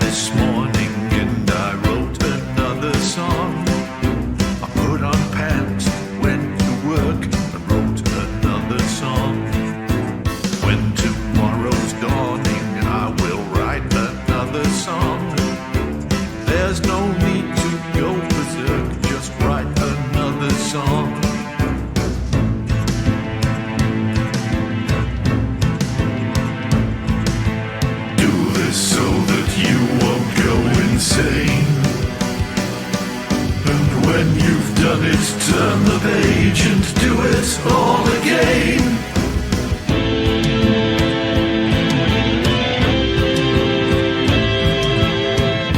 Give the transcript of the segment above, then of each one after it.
this morning and I wrote another song. I put on pants, went to work and wrote another song. When tomorrow's dawning, I will write another song. There's no need to go berserk, just write another song. So that you won't go insane. And when you've done it, turn the page and do it all again.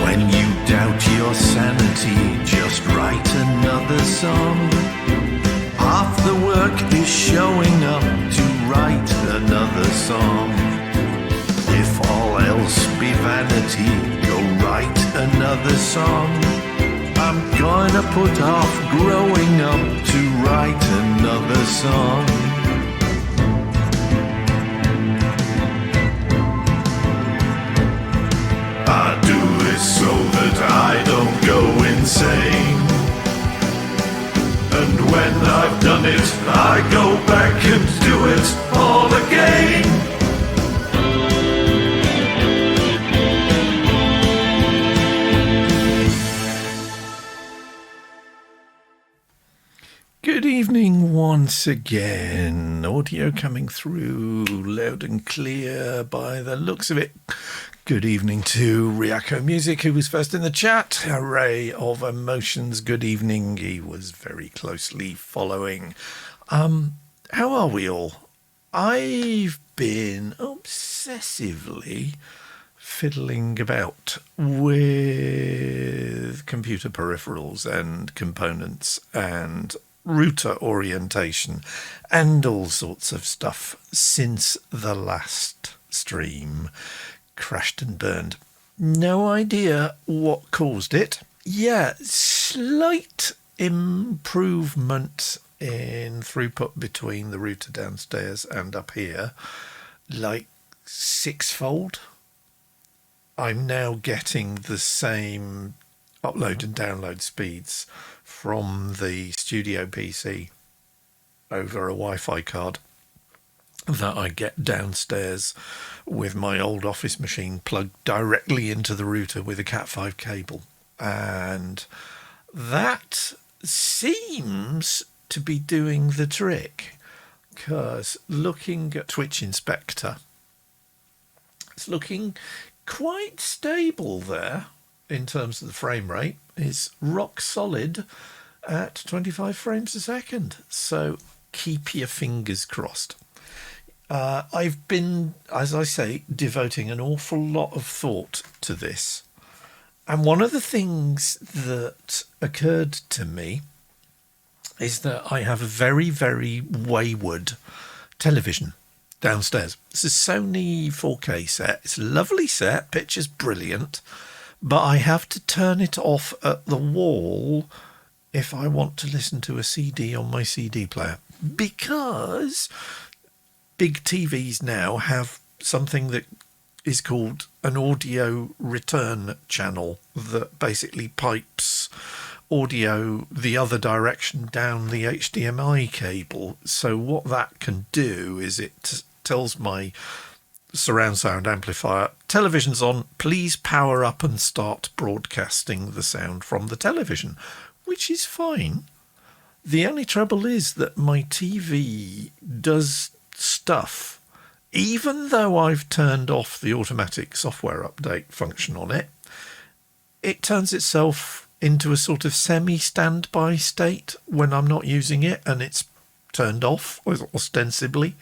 When you doubt your sanity, just write another song. Half the work is showing up to write another song. If all else be vanity, go write another song. I'm gonna put off growing up to write another song. I do this so that I don't go insane. And when I've done it, I go back and do it all again. Good evening once again. Audio coming through loud and clear by the looks of it. Good evening to Ryako Music, who was first in the chat. Array of Emotions, good evening. He was very closely following. How are we all? I've been obsessively fiddling about with computer peripherals and components and router orientation and all sorts of stuff since the last stream crashed and burned. No idea what caused it. Yeah, slight improvement in throughput between the router downstairs and up here, like 6-fold. I'm now getting the same upload and download speeds from the studio PC over a Wi-Fi card that I get downstairs with my old office machine plugged directly into the router with a Cat5 cable. And that seems to be doing the trick, because looking at Twitch Inspector, it's looking quite stable there in terms of the frame rate. Is rock solid at 25 frames a second. So keep your fingers crossed. I've been, as I say, devoting an awful lot of thought to this. And one of the things that occurred to me is that I have a very, very wayward television downstairs. It's a Sony 4K set. It's a lovely set. Picture's brilliant. But I have to turn it off at the wall if I want to listen to a CD on my CD player, because big TVs now have something that is called an audio return channel that basically pipes audio the other direction down the HDMI cable. So what that can do is it tells my surround sound amplifier, television's on, please power up and start broadcasting the sound from the television, which is fine. The only trouble is that my TV does stuff, even though I've turned off the automatic software update function on it. It turns itself into a sort of semi-standby state when I'm not using it, and it's turned off ostensibly,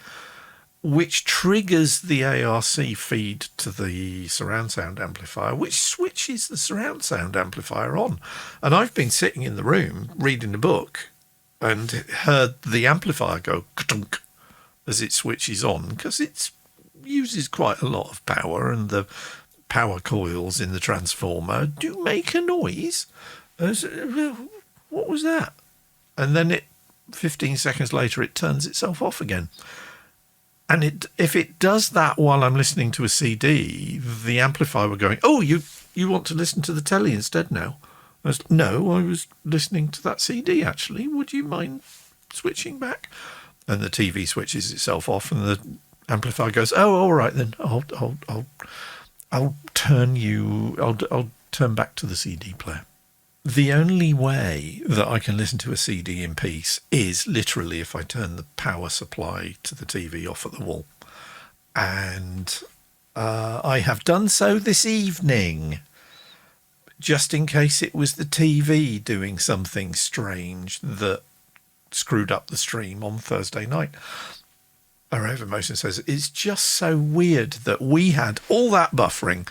which triggers the ARC feed to the surround sound amplifier, which switches the surround sound amplifier on. And I've been sitting in the room reading a book and heard the amplifier go ka-tunk as it switches on, because it uses quite a lot of power, and the power coils in the transformer do make a noise. What was that? And then 15 seconds later, it turns itself off again. And if it does that while I'm listening to a CD, the amplifier will going, oh, you want to listen to the telly instead now? No, I was listening to that CD actually. Would you mind switching back? And the TV switches itself off, and the amplifier goes, oh, all right then. I'll turn back to the CD player. The only way that I can listen to a CD in peace is literally if I turn the power supply to the TV off at the wall. And I have done so this evening, just in case it was the TV doing something strange that screwed up the stream on Thursday night. Raven Motion says, it's just so weird that we had all that buffering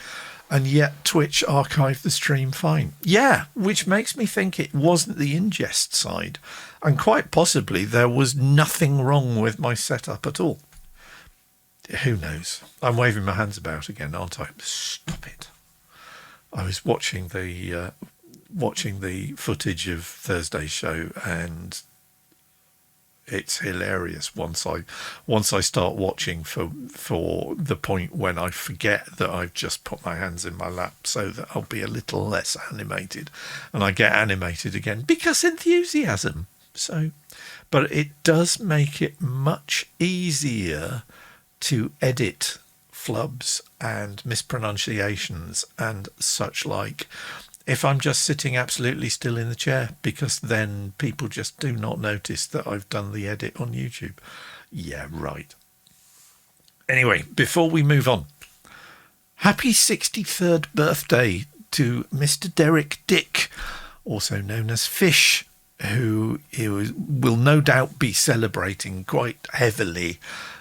and yet Twitch archived the stream fine. Yeah, which makes me think it wasn't the ingest side. And quite possibly there was nothing wrong with my setup at all. Who knows? I'm waving my hands about again, aren't I? Stop it. I was watching the footage of Thursday's show, and it's hilarious once I start watching for the point when I forget that I've just put my hands in my lap, so that I'll be a little less animated, and I get animated again because enthusiasm. So, but it does make it much easier to edit flubs and mispronunciations and such like if I'm just sitting absolutely still in the chair, because then people just do not notice that I've done the edit on YouTube. Yeah, right. Anyway, before we move on, happy 63rd birthday to Mr. Derek Dick, also known as Fish, who will no doubt be celebrating quite heavily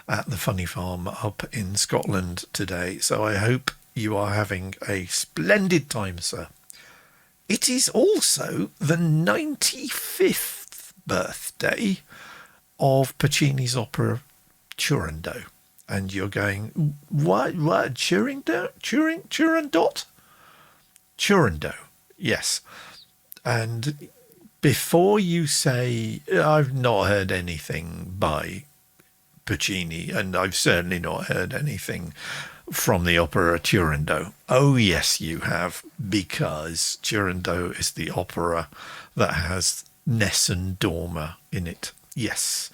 at the Funny Farm up in Scotland today. So I hope you are having a splendid time, sir. It is also the 95th birthday of Puccini's opera Turandot. And you're going, what? Turandot? Turandot, yes. And before you say, I've not heard anything by Puccini, and I've certainly not heard anything from the opera Turandot. Oh, yes, you have, because Turandot is the opera that has Nessun Dorma in it. Yes,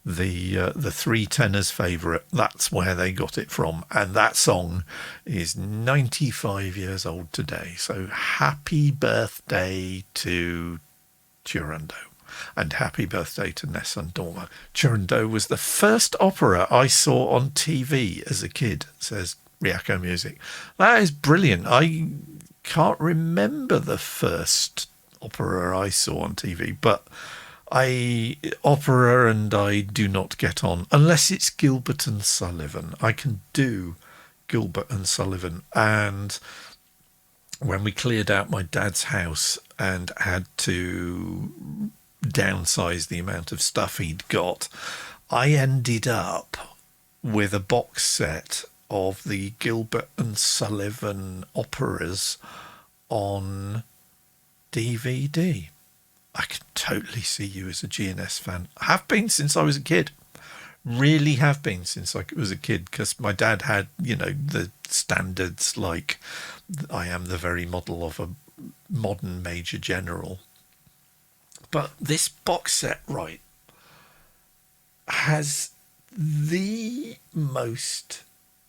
the three tenors' favourite. That's where they got it from, and that song is 95 years old today. So happy birthday to Turandot. And happy birthday to Nessun Dorma. Turandot was the first opera I saw on TV as a kid, says Riako Music. That is brilliant. I can't remember the first opera I saw on TV, but opera and I do not get on unless it's Gilbert and Sullivan. I can do Gilbert and Sullivan. And when we cleared out my dad's house and had to downsize the amount of stuff he'd got, I ended up with a box set of the Gilbert and Sullivan operas on DVD. I can totally see you as a GNS fan. I have been since I was a kid. Really have been since I was a kid, because my dad had, the standards like I am the very model of a modern Major General. But this box set, right, has the most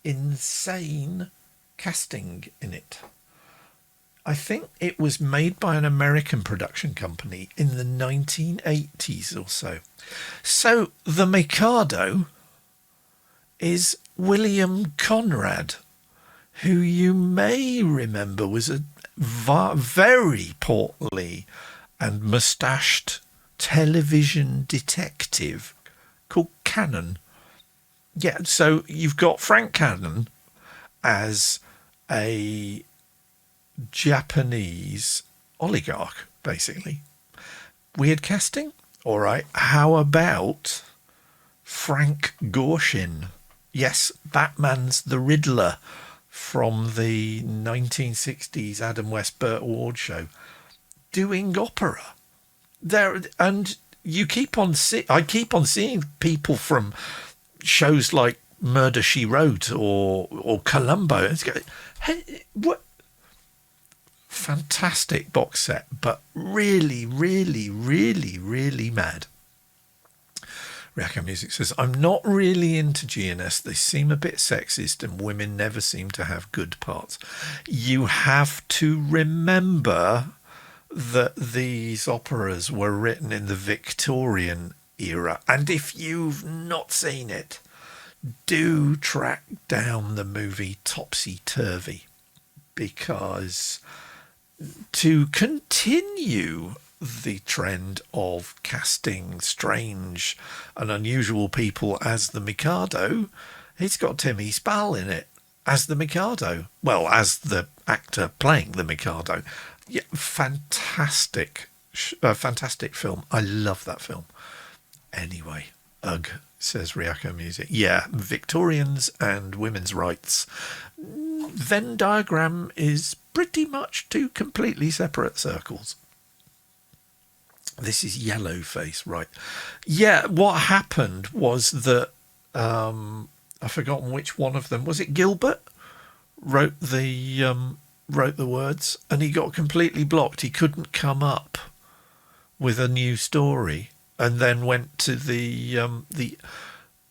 insane casting in it. I think it was made by an American production company in the 1980s or so. So the Mikado is William Conrad, who you may remember was a very portly and moustached television detective called Cannon. Yeah, so you've got Frank Cannon as a Japanese oligarch, basically. Weird casting? All right. How about Frank Gorshin? Yes, Batman's the Riddler from the 1960s Adam West Burt Ward show, doing opera there. And you keep on I keep on seeing people from shows like Murder, She Wrote or Columbo. It's go, hey, what? Fantastic box set, but really, really, really, really mad. Reacco Music says, I'm not really into GNS. They seem a bit sexist and women never seem to have good parts. You have to remember that these operas were written in the Victorian era. And if you've not seen it, do track down the movie Topsy Turvy, because to continue the trend of casting strange and unusual people as the Mikado, it's got Timmy Spall in it as the Mikado. Well, as the actor playing the Mikado. Yeah, fantastic film. I love that film. Anyway, ugh, says Reacco Music. Yeah, Victorians and women's rights. Venn diagram is pretty much two completely separate circles. This is Yellowface, right? Yeah, what happened was that I've forgotten which one of them was it. Gilbert wrote the words, and he got completely blocked. He couldn't come up with a new story, and then went to the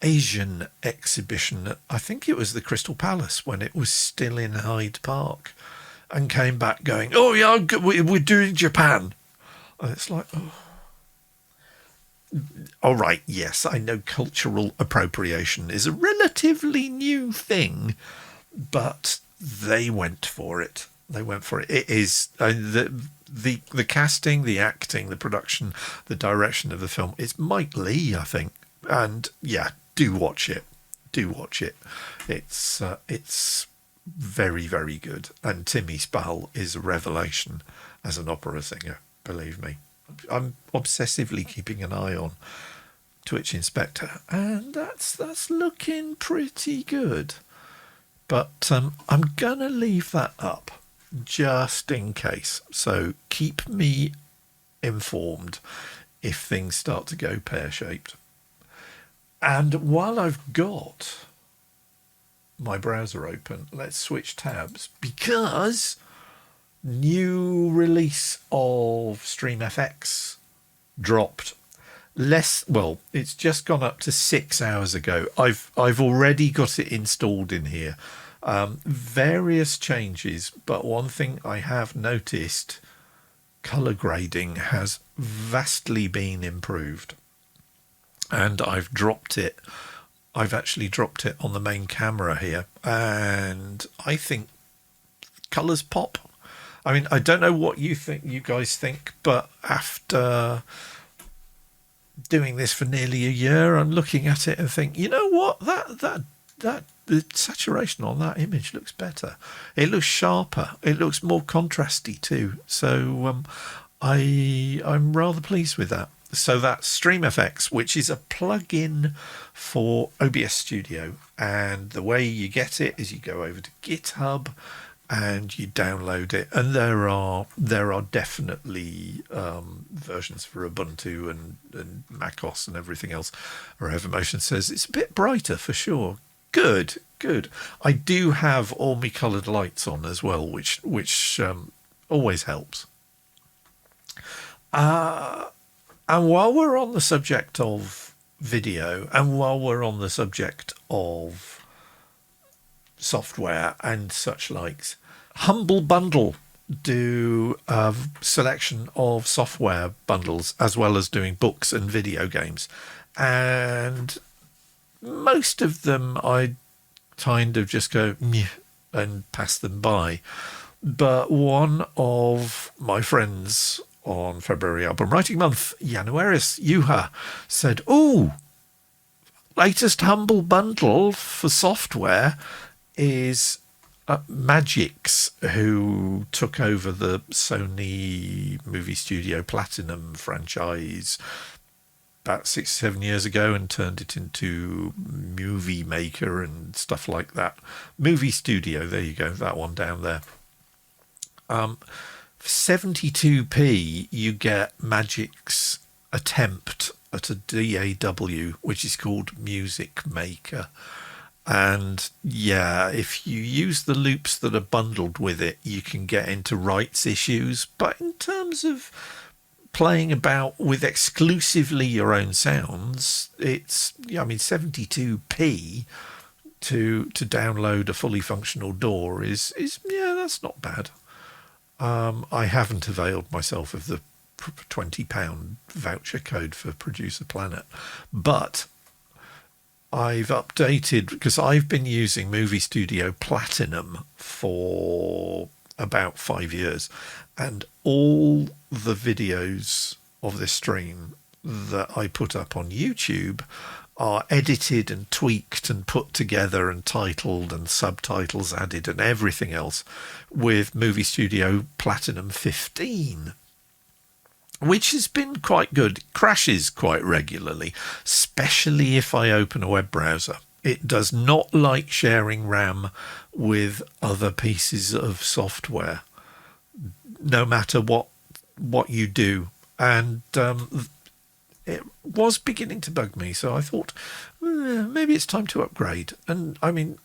Asian exhibition. I think it was the Crystal Palace when it was still in Hyde Park, and came back going, "Oh yeah, we're doing Japan." And it's like, oh. All right, yes, I know cultural appropriation is a relatively new thing, but they went for it. It is the casting, the acting, the production, the direction of the film. It's Mike Leigh, I think, and yeah, do watch it. It's very, very good, and Timmy Spall is a revelation as an opera singer. Believe me, I'm obsessively keeping an eye on Twitch Inspector, and that's looking pretty good. But I'm gonna leave that up just in case. So keep me informed if things start to go pear-shaped. And while I've got my browser open, let's switch tabs, because new release of StreamFX dropped. It's just gone up to 6 hours ago. I've already got it installed in here. Various changes, but one thing I have noticed, color grading has vastly been improved, and I've actually dropped it on the main camera here, and I think colors pop. I mean, I don't know what you guys think, but after doing this for nearly a year, I'm looking at it and think, you know what, that the saturation on that image looks better. It looks sharper. It looks more contrasty too. So I'm rather pleased with that. So that's StreamFX, which is a plugin for OBS Studio, and the way you get it is you go over to GitHub and you download it, and there are definitely versions for Ubuntu and macOS and everything else. Revermotion says it's a bit brighter for sure. Good. I do have all my coloured lights on as well, which always helps. And while we're on the subject of video, and while we're on the subject of software and such likes, Humble Bundle do a selection of software bundles as well as doing books and video games, and most of them I kind of just go meh and pass them by. But one of my friends on February Album Writing Month, Januaris Juha, said, "Oh, latest Humble Bundle for software is Magix, who took over the Sony Movie Studio Platinum franchise about 6-7 years ago and turned it into Movie Maker and stuff like that. Movie Studio, there you go, that one down there. 72p, you get Magic's attempt at a DAW, which is called Music Maker. And yeah, if you use the loops that are bundled with it, you can get into rights issues. But in terms of playing about with exclusively your own sounds, it's, I mean, 72p to download a fully functional DAW is yeah, that's not bad. I haven't availed myself of the £20 voucher code for Producer Planet, but I've updated because I've been using Movie Studio Platinum for about 5 years, and all the videos of this stream that I put up on YouTube are edited and tweaked and put together and titled and subtitles added and everything else with Movie Studio Platinum 15, which has been quite good. It crashes quite regularly, especially if I open a web browser. It does not like sharing RAM with other pieces of software, no matter what you do. And it was beginning to bug me, so I thought maybe it's time to upgrade. And I mean,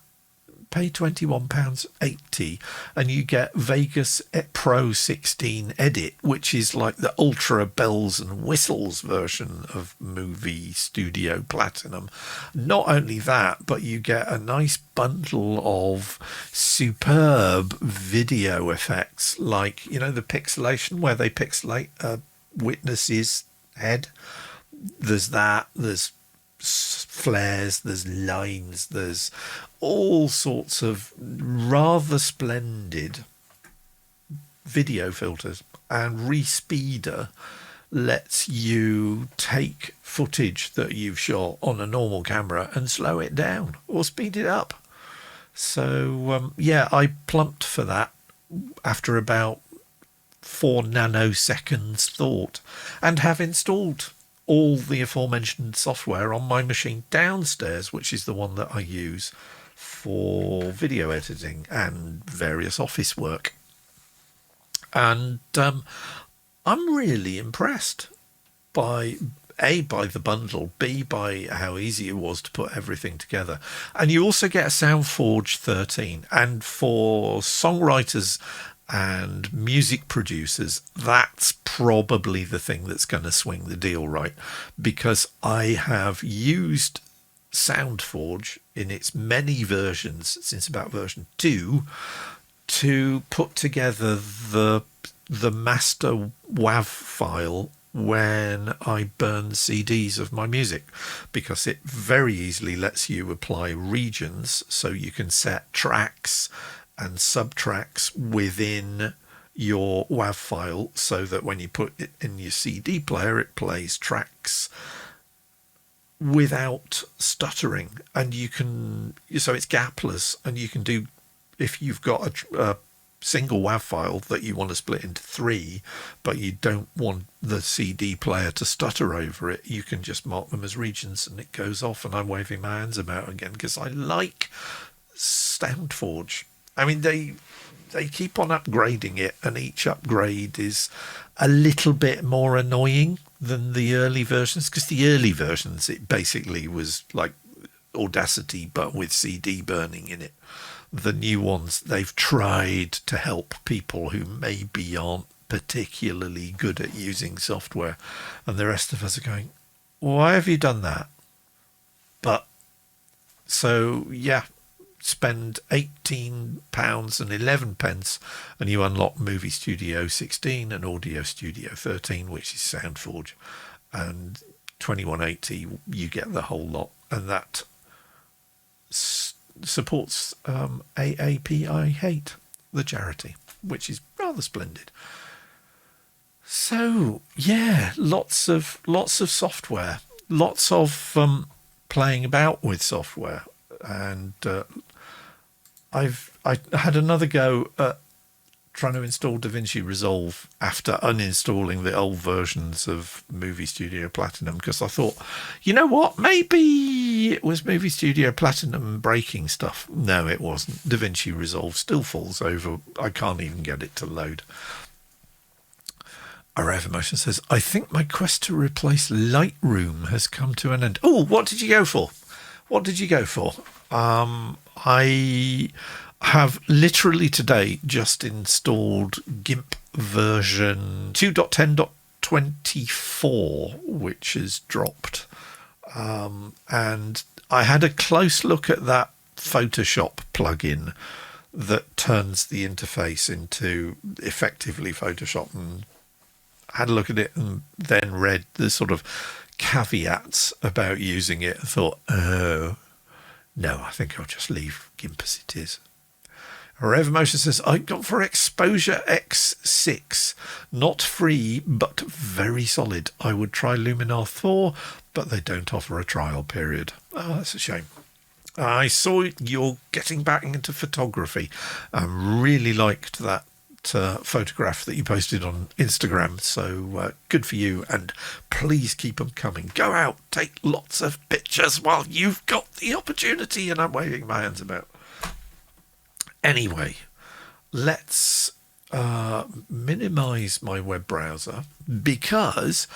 pay £21.80 and you get Vegas Pro 16 Edit, which is like the ultra bells and whistles version of Movie Studio Platinum. Not only that, but you get a nice bundle of superb video effects, like, you know, the pixelation where they pixelate a witness's head. There's that, there's flares, there's lines, there's all sorts of rather splendid video filters. And Respeeder lets you take footage that you've shot on a normal camera and slow it down or speed it up. So yeah, I plumped for that after about 4 nanoseconds thought, and have installed all the aforementioned software on my machine downstairs, which is the one that I use for video editing and various office work. And I'm really impressed by the bundle, B, by how easy it was to put everything together. And you also get a SoundForge 13. And for songwriters and music producers, that's probably the thing that's going to swing the deal, right? Because I have used SoundForge in its many versions since about version 2 to put together the master WAV file when I burn CDs of my music, because it very easily lets you apply regions, so you can set tracks and subtracks within your WAV file, so that when you put it in your CD player, it plays tracks without stuttering. And you can, so it's gapless, and you can do, if you've got a single WAV file that you want to split into 3, but you don't want the CD player to stutter over it, you can just mark them as regions and it goes off. And I'm waving my hands about again because I like SoundForge. I mean, they keep on upgrading it, and each upgrade is a little bit more annoying than the early versions, because the early versions, it basically was like Audacity but with CD burning in it. The new ones, they've tried to help people who maybe aren't particularly good at using software, and the rest of us are going, why have you done that? But so yeah, spend £18.11 and you unlock Movie Studio 16 and Audio Studio 13, which is SoundForge, and £21.80 you get the whole lot. And that supports AAP I Hate, the charity, which is rather splendid. So yeah, lots of software, lots of playing about with software. And I had another go at trying to install DaVinci Resolve after uninstalling the old versions of Movie Studio Platinum, because I thought, you know what, maybe it was Movie Studio Platinum breaking stuff. No, it wasn't. DaVinci Resolve still falls over. I can't even get it to load. Arrive Emotion says, I think my quest to replace Lightroom has come to an end. Oh, what did you go for? What did you go for? I have literally today just installed GIMP version 2.10.24, which has dropped. And I had a close look at that Photoshop plugin that turns the interface into effectively Photoshop, and had a look at it and then read the sort of caveats about using it and thought, oh, no, I think I'll just leave GIMP as it is. Revermotion says, I got for Exposure X6, not free, but very solid. I would try Luminar 4, but they don't offer a trial period. Oh, that's a shame. I saw you're getting back into photography. I really liked that photograph that you posted on Instagram. So good for you. And please keep them coming. Go out, take lots of pictures while you've got the opportunity. And I'm waving my hands about. Anyway, let's minimize my web browser, because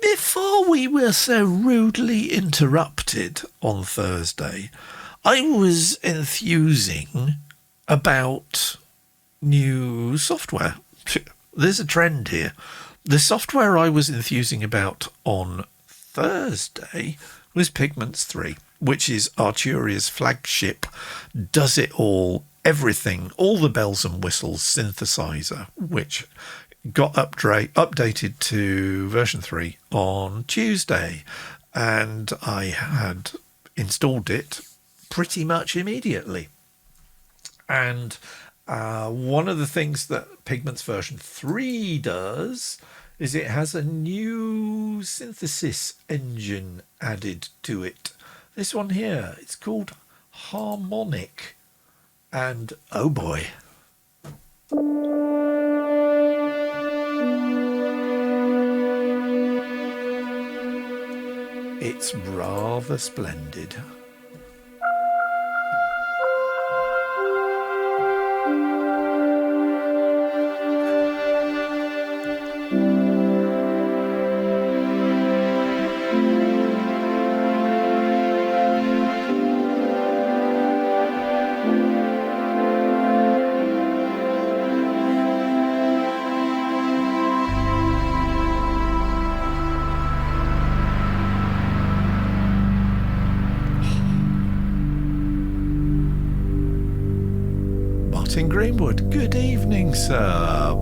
before we were so rudely interrupted on Thursday, I was enthusing about new software. There's a trend here. The software I was enthusing about on Thursday was Pigments 3, which is Arturia's flagship, does it all, everything, all the bells and whistles synthesizer, which got updated to version 3 on Tuesday. And I had installed it pretty much immediately. And one of the things that Pigments version 3 does is it has a new synthesis engine added to it. This one here, it's called Harmonic. And oh boy. It's rather splendid. Greenwood, good evening, sir.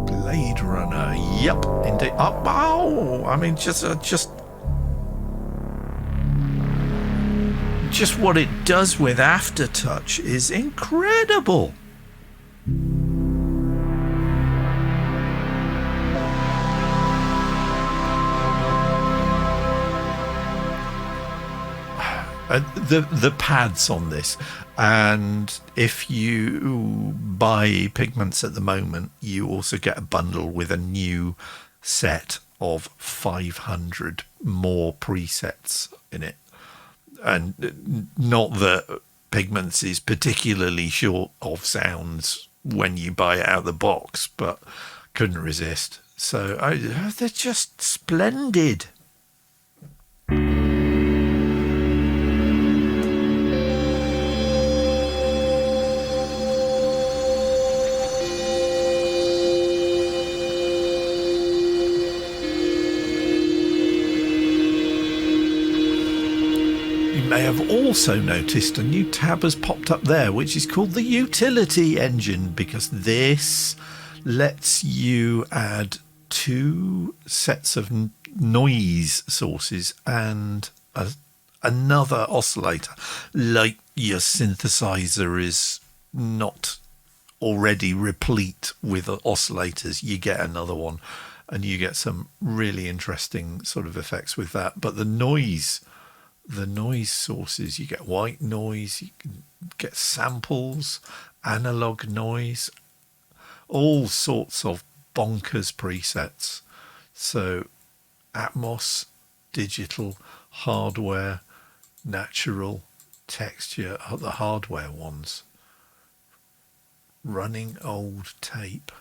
Blade Runner, yep, indeed. Oh, I mean, just what it does with Aftertouch is incredible. The pads on this, and if you buy Pigments at the moment, you also get a bundle with a new set of 500 more presets in it. And not that Pigments is particularly short of sounds when you buy it out of the box, but couldn't resist. So they're just splendid. May have also noticed a new tab has popped up there, which is called the Utility Engine, because this lets you add 2 sets of noise sources and another oscillator. Like your synthesizer is not already replete with oscillators, you get another one, and you get some really interesting sort of effects with that. But the noise sources, you get white noise, you can get samples, analog noise, all sorts of bonkers presets. So Atmos, digital, hardware, natural, texture are the hardware ones. Running old tape.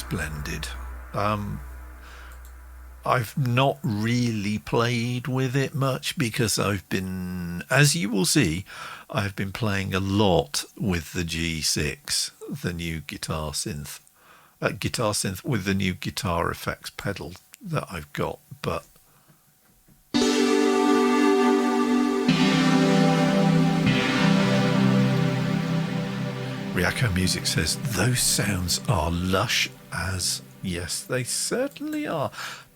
splendid. I've not really played with it much because I've been, as you will see, I've been playing a lot with the G6, the new guitar synth with the new guitar effects pedal that I've got. But Ryako Music says those sounds are lush as, yes, they certainly are.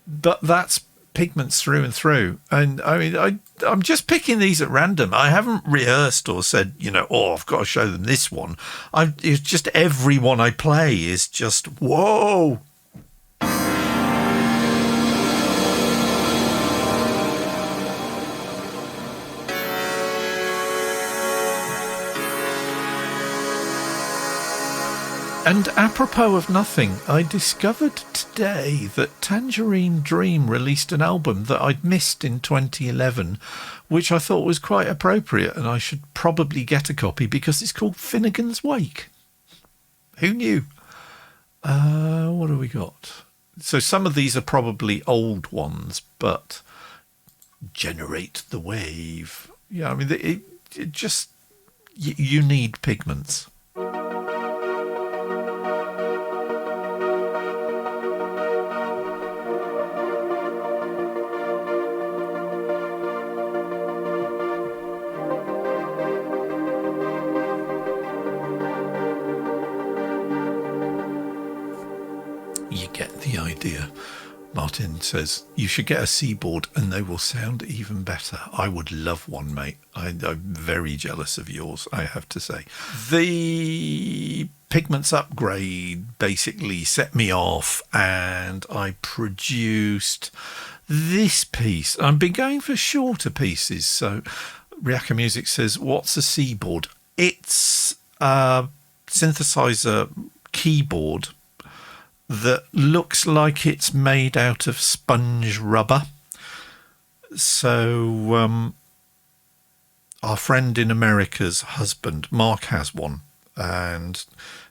But that's Pigments through and through. And I mean, I'm just picking these at random. I haven't rehearsed or said, I've got to show them this one. It's just every one I play is just, whoa. And apropos of nothing, I discovered today that Tangerine Dream released an album that I'd missed in 2011, which I thought was quite appropriate, and I should probably get a copy because it's called Finnegan's Wake. Who knew? What have we got? So some of these are probably old ones, but Generate the Wave. Yeah, I mean, it just, you need Pigments. You get the idea. Martin says, you should get a C-board and they will sound even better. I would love one, mate. I'm very jealous of yours, I have to say. The Pigments upgrade basically set me off and I produced this piece. I've been going for shorter pieces. So Ryako Music says, what's a C-board? It's a synthesizer keyboard that looks like it's made out of sponge rubber. So our friend in America's husband, Mark, has one, and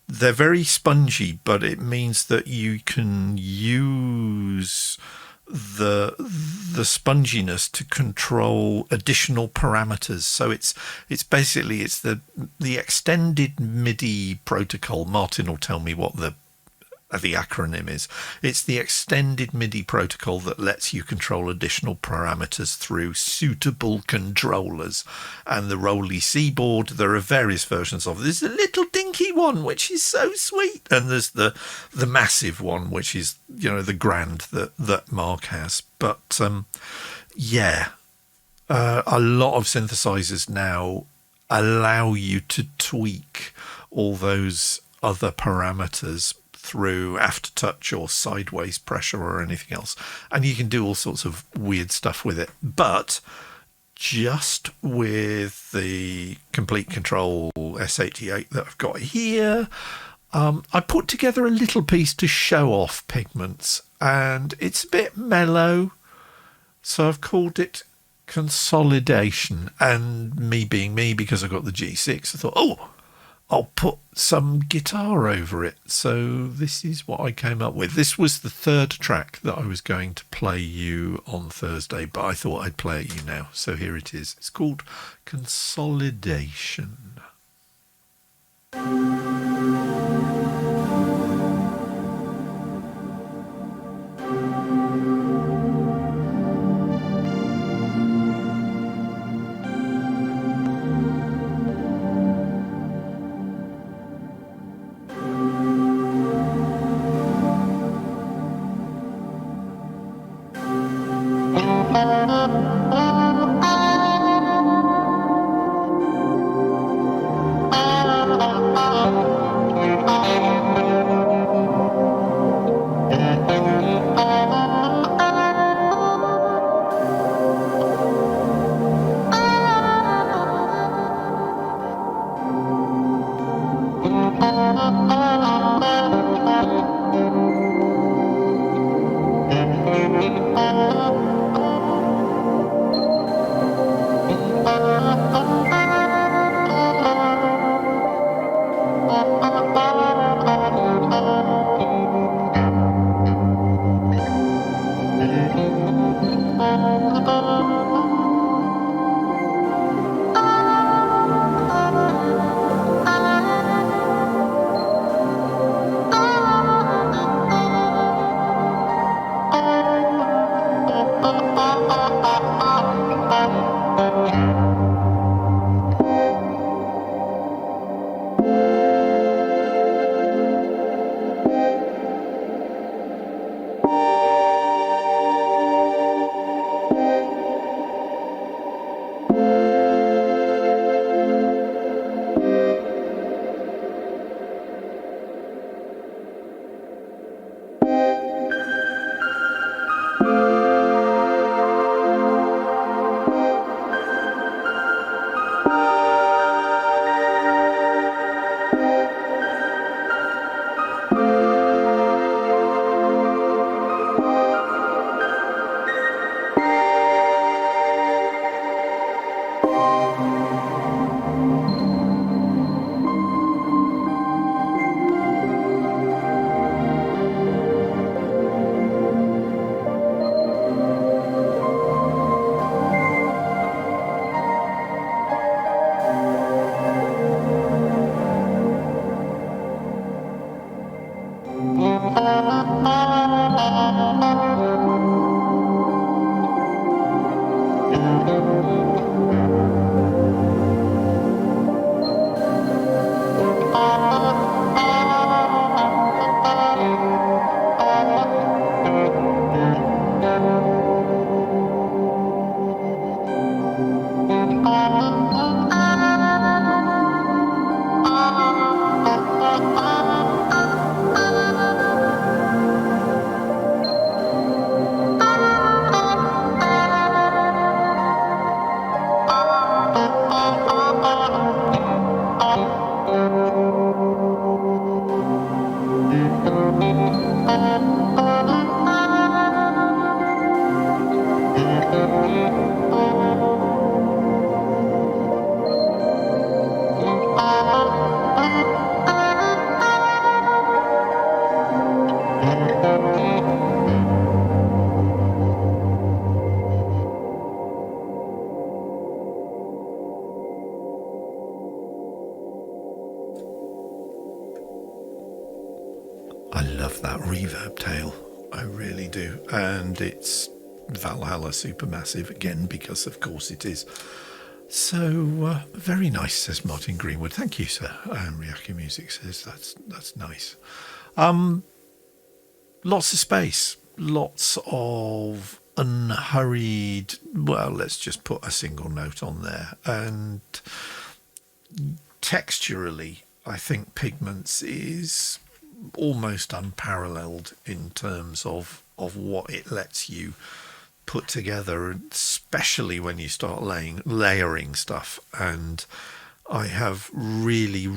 they're very spongy, but it means that you can use the sponginess to control additional parameters. So it's basically the extended MIDI protocol. Martin will tell me what the acronym is. It's the extended MIDI protocol that lets you control additional parameters through suitable controllers. And the Rolly C-board, there are various versions of it. There's a little dinky one, which is so sweet. And there's the massive one, which is, the grand that Mark has. But, a lot of synthesizers now allow you to tweak all those other parameters through aftertouch or sideways pressure or anything else, and you can do all sorts of weird stuff with it. But just with the Complete Control S88 that I've got here, I put together a little piece to show off Pigments, and it's a bit mellow, so I've called it Consolidation. And me being me, because I got the G6, I thought, I'll put some guitar over it. So this is what I came up with. This was the third track that I was going to play you on Thursday, but I thought I'd play it you now. So here it is. It's called Consolidation. I love that reverb tail. I really do. And it's Valhalla Supermassive again, because of course it is. So very nice, says Martin Greenwood. Thank you, sir. Ryaki Music says that's nice. Lots of space, lots of unhurried. Well, let's just put a single note on there. And texturally, I think Pigments is almost unparalleled in terms of what it lets you put together, especially when you start layering stuff. And I have really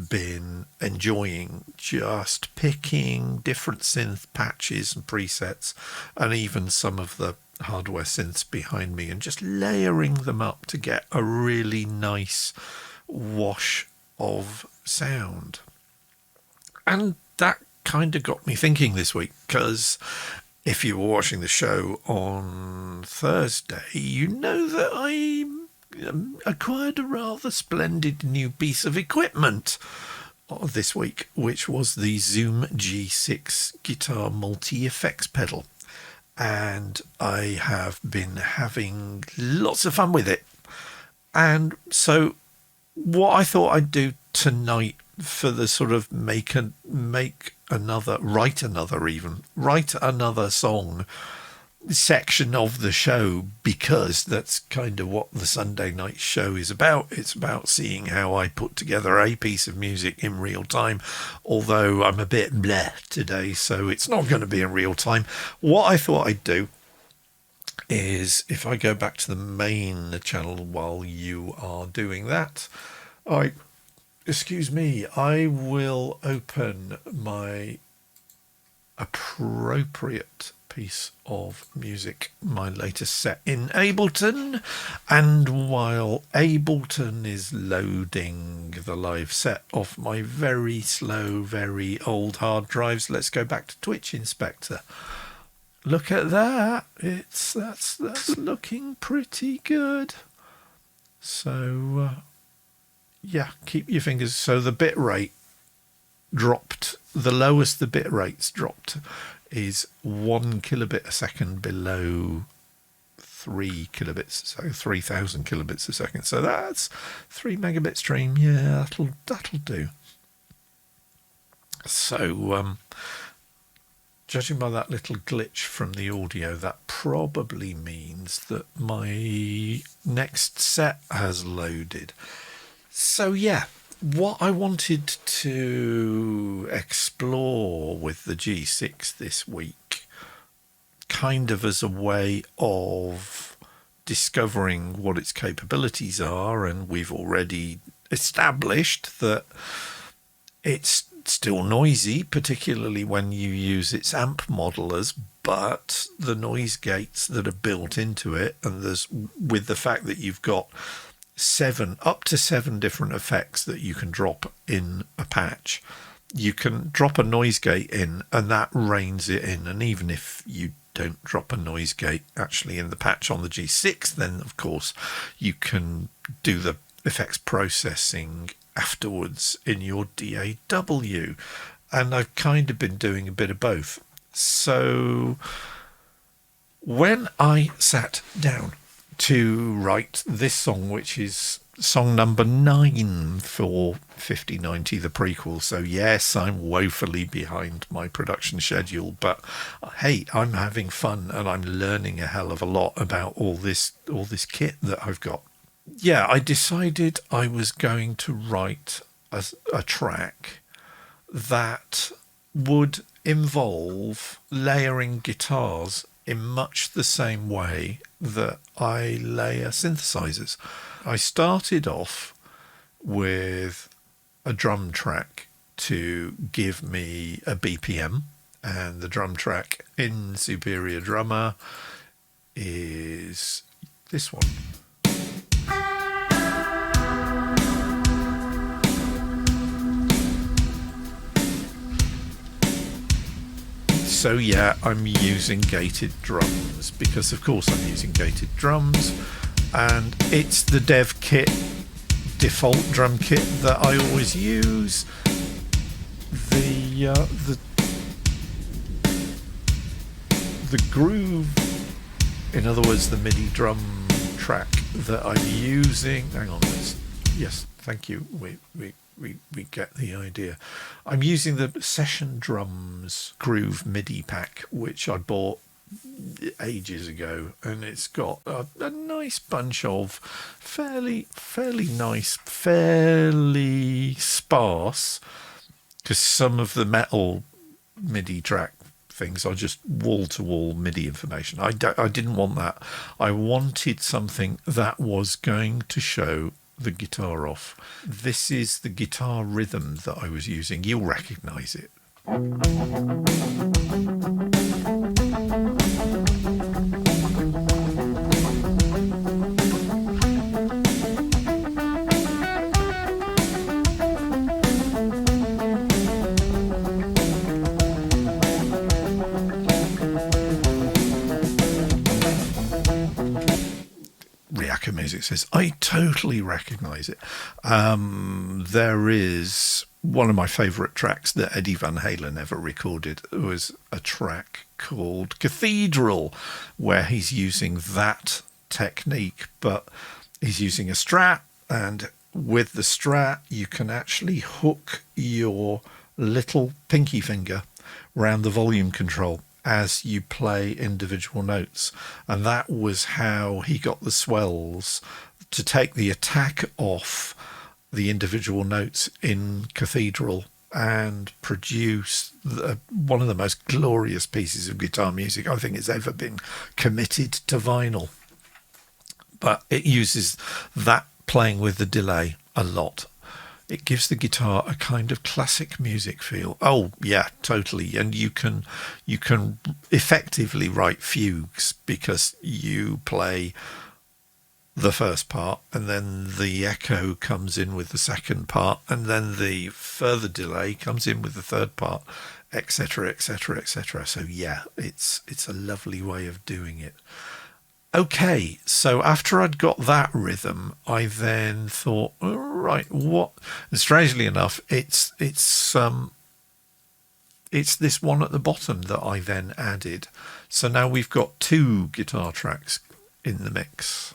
been enjoying just picking different synth patches and presets, and even some of the hardware synths behind me, and just layering them up to get a really nice wash of sound. And that kind of got me thinking this week, because if you were watching the show on Thursday, you know that I acquired a rather splendid new piece of equipment this week, which was the Zoom G6 guitar multi-effects pedal. And I have been having lots of fun with it. And so what I thought I'd do tonight for the sort of write another song section of the show, because that's kind of what the Sunday night show is about. It's about seeing how I put together a piece of music in real time, although I'm a bit bleh today, so it's not going to be in real time. What I thought I'd do is, if I go back to the main channel while you are doing that, I will open my appropriate piece of music, my latest set in Ableton. And while Ableton is loading the live set off my very slow, very old hard drives, let's go back to Twitch Inspector. Look at that. That's looking pretty good. So yeah, keep your fingers. So the bit rate dropped. The lowest the bit rates dropped is 1 kilobit a second below 3 kilobits, so 3,000 kilobits a second. So that's 3 megabit stream. Yeah, that'll do. So judging by that little glitch from the audio, that probably means that my next set has loaded. So yeah, what I wanted to explore with the G6 this week, kind of as a way of discovering what its capabilities are, and we've already established that it's still noisy, particularly when you use its amp modelers, but the noise gates that are built into it, and there's, with the fact that you've got up to seven different effects that you can drop in a patch, you can drop a noise gate in and that reins it in. And even if you don't drop a noise gate actually in the patch on the G6, then of course you can do the effects processing afterwards in your DAW. and I've kind of been doing a bit of both. So when I sat down to write this song, which is song number 9 for 5090, the prequel. So yes, I'm woefully behind my production schedule, but hey, I'm having fun and I'm learning a hell of a lot about all this kit that I've got. Yeah, I decided I was going to write a track that would involve layering guitars in much the same way that I layer synthesizers. I started off with a drum track to give me a BPM, and the drum track in Superior Drummer is this one. So yeah, I'm using gated drums because of course I'm using gated drums, and it's the dev kit, default drum kit that I always use. The groove, in other words, the MIDI drum track that I'm using. Hang on, yes, thank you. We get the idea. I'm using the Session Drums Groove MIDI pack, which I bought ages ago, and it's got a nice bunch of fairly nice, fairly sparse, because some of the metal MIDI track things are just wall-to-wall MIDI information. I didn't want that. I wanted something that was going to show the guitar off. This is the guitar rhythm that I was using. You'll recognize it. Music says, I totally recognize it. There is one of my favorite tracks that Eddie Van Halen ever recorded. It was a track called Cathedral, where he's using that technique, but he's using a Strat, and with the Strat you can actually hook your little pinky finger around the volume control as you play individual notes, and that was how he got the swells to take the attack off the individual notes in Cathedral and produce one of the most glorious pieces of guitar music I think has ever been committed to vinyl. But it uses that playing with the delay a lot. It gives the guitar a kind of classic music feel. Oh yeah, totally. And you can effectively write fugues because you play the first part and then the echo comes in with the second part and then the further delay comes in with the third part, etc., etc., etc. So yeah, it's a lovely way of doing it. Okay, so after I'd got that rhythm, I then thought, all right, what? And strangely enough, it's this one at the bottom that I then added. So now we've got 2 guitar tracks in the mix.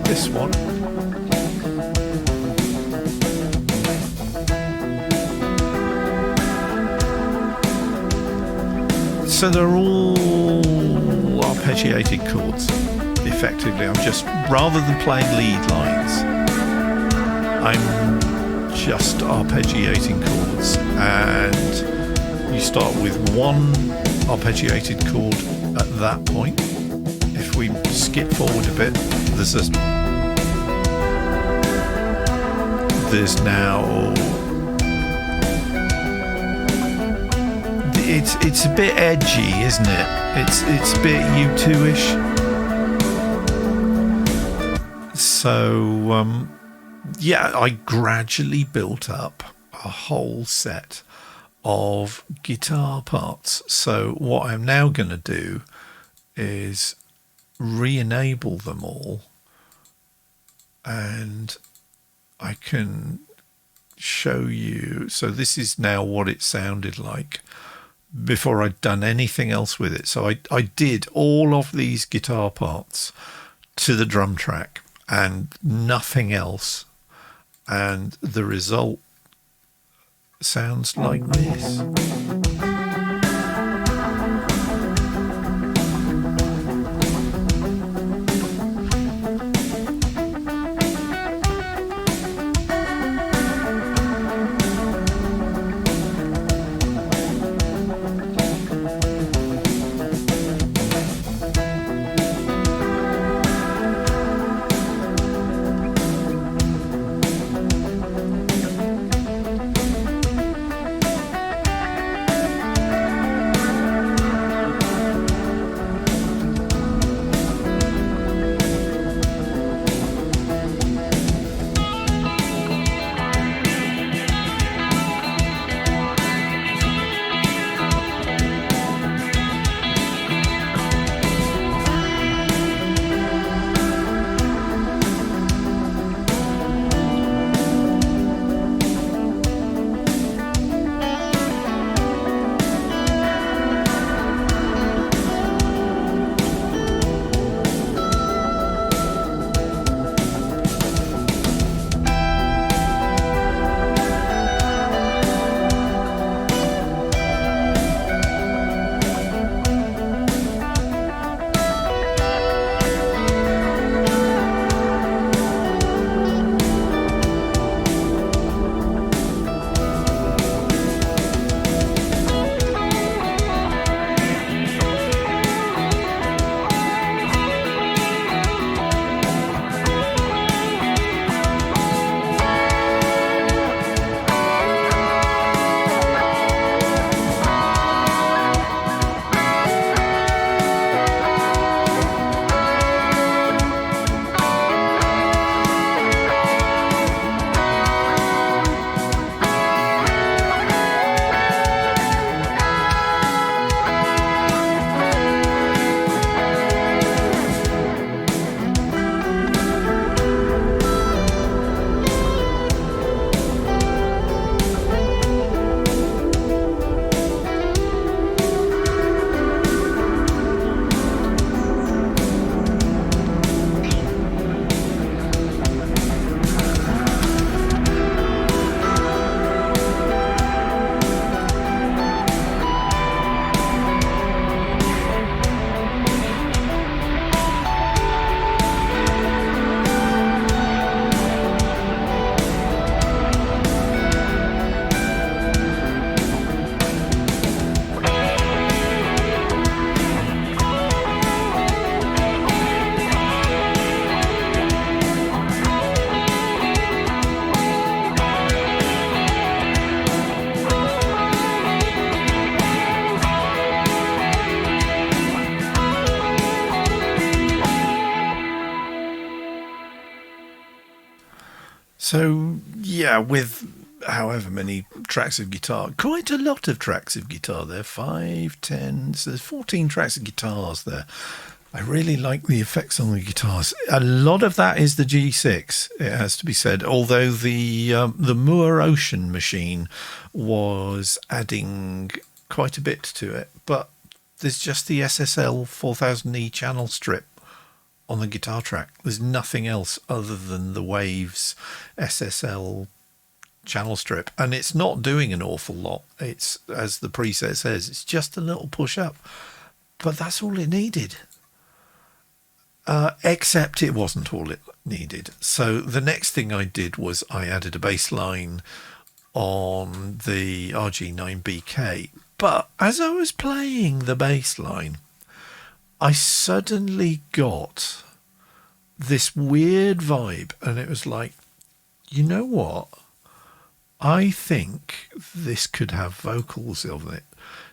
This one. So they're all arpeggiated chords. Effectively, I'm just, rather than playing lead lines, I'm just arpeggiating chords, and you start with one arpeggiated chord at that point. If we skip forward a bit, there's now, it's a bit edgy, isn't it? It's a bit U2-ish. So yeah, I gradually built up a whole set of guitar parts. So what I'm now going to do is re-enable them all, and I can show you. So this is now what it sounded like before I'd done anything else with it. So I did all of these guitar parts to the drum track and nothing else, and the result sounds like this. So, yeah, with however many tracks of guitar, quite a lot of tracks of guitar there, 5, 10, so there's 14 tracks of guitars there. I really like the effects on the guitars. A lot of that is the G6, it has to be said, although the Moore Ocean machine was adding quite a bit to it. But there's just the SSL 4000E channel strip on the guitar track. There's nothing else other than the Waves SSL channel strip, and it's not doing an awful lot. It's, as the preset says, it's just a little push up, but that's all it needed. Except it wasn't all it needed. So the next thing I did was I added a bass line on the RG9BK, but as I was playing the bass line, I suddenly got this weird vibe, and it was like, you know what? I think this could have vocals on it.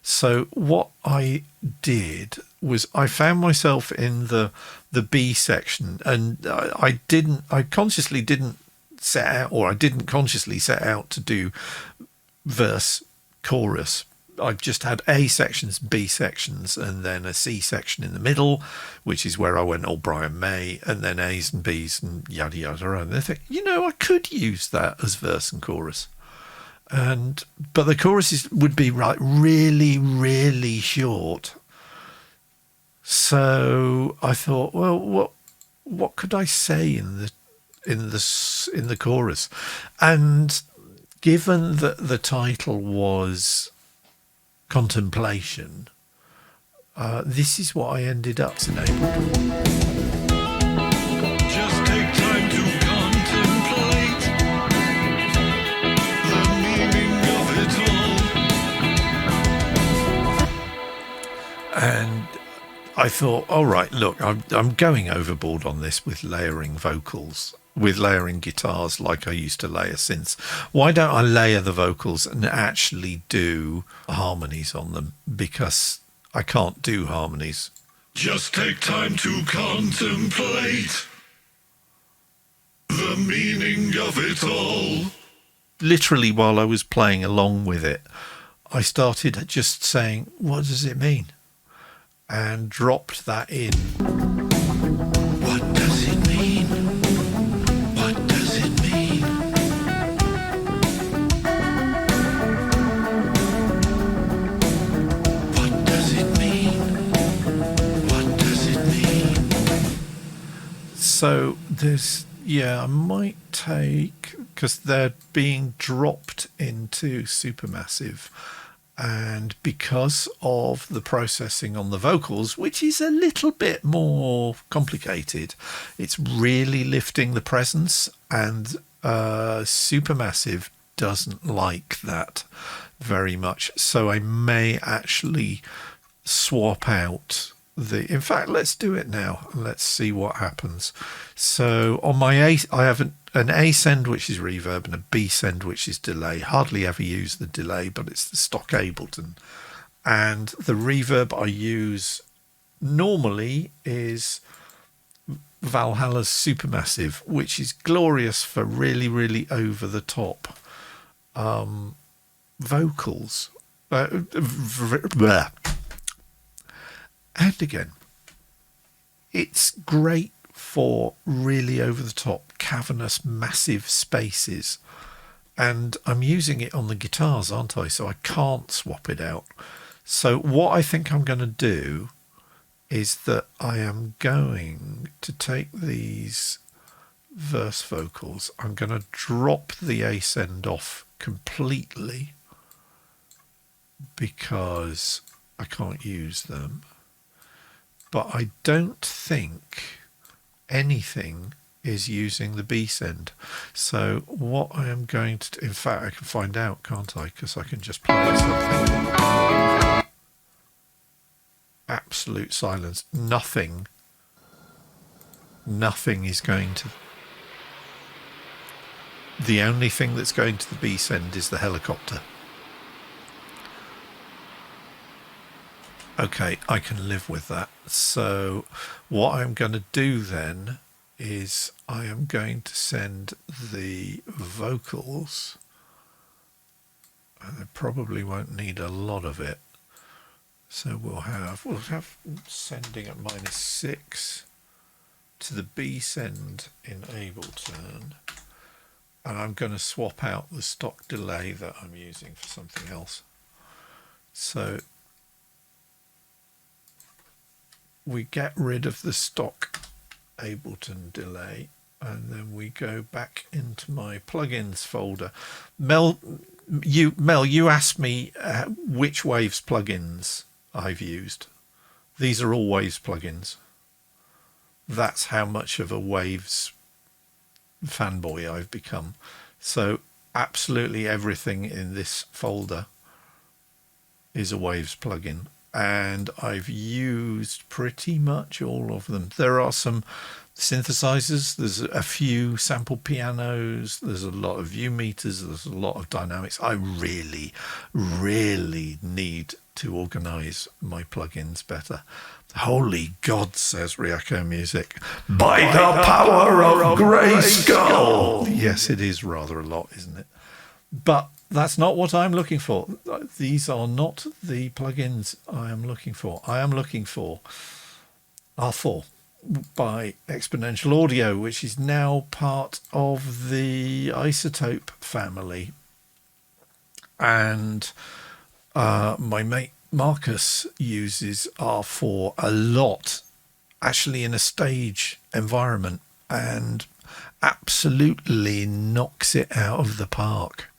So what I did was I found myself in the B section, and I consciously didn't set out, or I didn't consciously set out to do verse, chorus. I've just had A sections, B sections, and then a C section in the middle, which is where I went all Brian May, and then A's and B's and yada yada. And they think, I could use that as verse and chorus. But the choruses would be really, really short. So I thought, well, what could I say in the chorus? And given that the title was Contemplation, this is what I ended up enabling. Just take time to contemplate the meaning of it all. And I thought, all right, look, I'm going overboard on this with layering vocals, with layering guitars like I used to layer synths. Why don't I layer the vocals and actually do harmonies on them? Because I can't do harmonies. Just take time to contemplate the meaning of it all. Literally, while I was playing along with it, I started just saying, what does it mean? And dropped that in. What does it mean? What does it mean? What does it mean? What does it mean? So I might take, because they're being dropped into Supermassive. And because of the processing on the vocals, which is a little bit more complicated, it's really lifting the presence, and Supermassive doesn't like that very much. So I may actually swap out in fact, let's do it now. Let's see what happens. So on my A, I have an A send, which is reverb, and a B send, which is delay. Hardly ever use the delay, but it's the stock Ableton. And the reverb I use normally is Valhalla's Supermassive, which is glorious for really, really over the top vocals. And again, it's great for really over the top, cavernous, massive spaces. And I'm using it on the guitars, aren't I? So I can't swap it out. So what I think I'm going to do is that I am going to take these verse vocals. I'm going to drop the ascend off completely because I can't use them. But I don't think anything is using the B send. So what I am going to do, in fact, I can find out, can't I? Because I can just play something. Absolute silence. Nothing is going to... The only thing that's going to the B send is the helicopter. Okay, I can live with that. So what I'm going to do then is I am going to send the vocals, and I probably won't need a lot of it. So we'll have sending at -6 to the B send in Ableton, and I'm going to swap out the stock delay that I'm using for something else. So we get rid of the stock Ableton delay, and then we go back into my plugins folder. Mel, you asked me which Waves plugins I've used. These are all Waves plugins. That's how much of a Waves fanboy I've become. So absolutely everything in this folder is a Waves plugin. And I've used pretty much all of them. There are some synthesizers, there's a few sample pianos, there's a lot of view meters, there's a lot of dynamics. I really, really need to organise my plugins better. Holy God, says Ryako Music. By the power of Grayskull! Yes, it is rather a lot, isn't it? But that's not what I'm looking for. These are not the plugins I am looking for. I am looking for R4 by Exponential Audio, which is now part of the Isotope family. And my mate Marcus uses R4 a lot, actually in a stage environment, and absolutely knocks it out of the park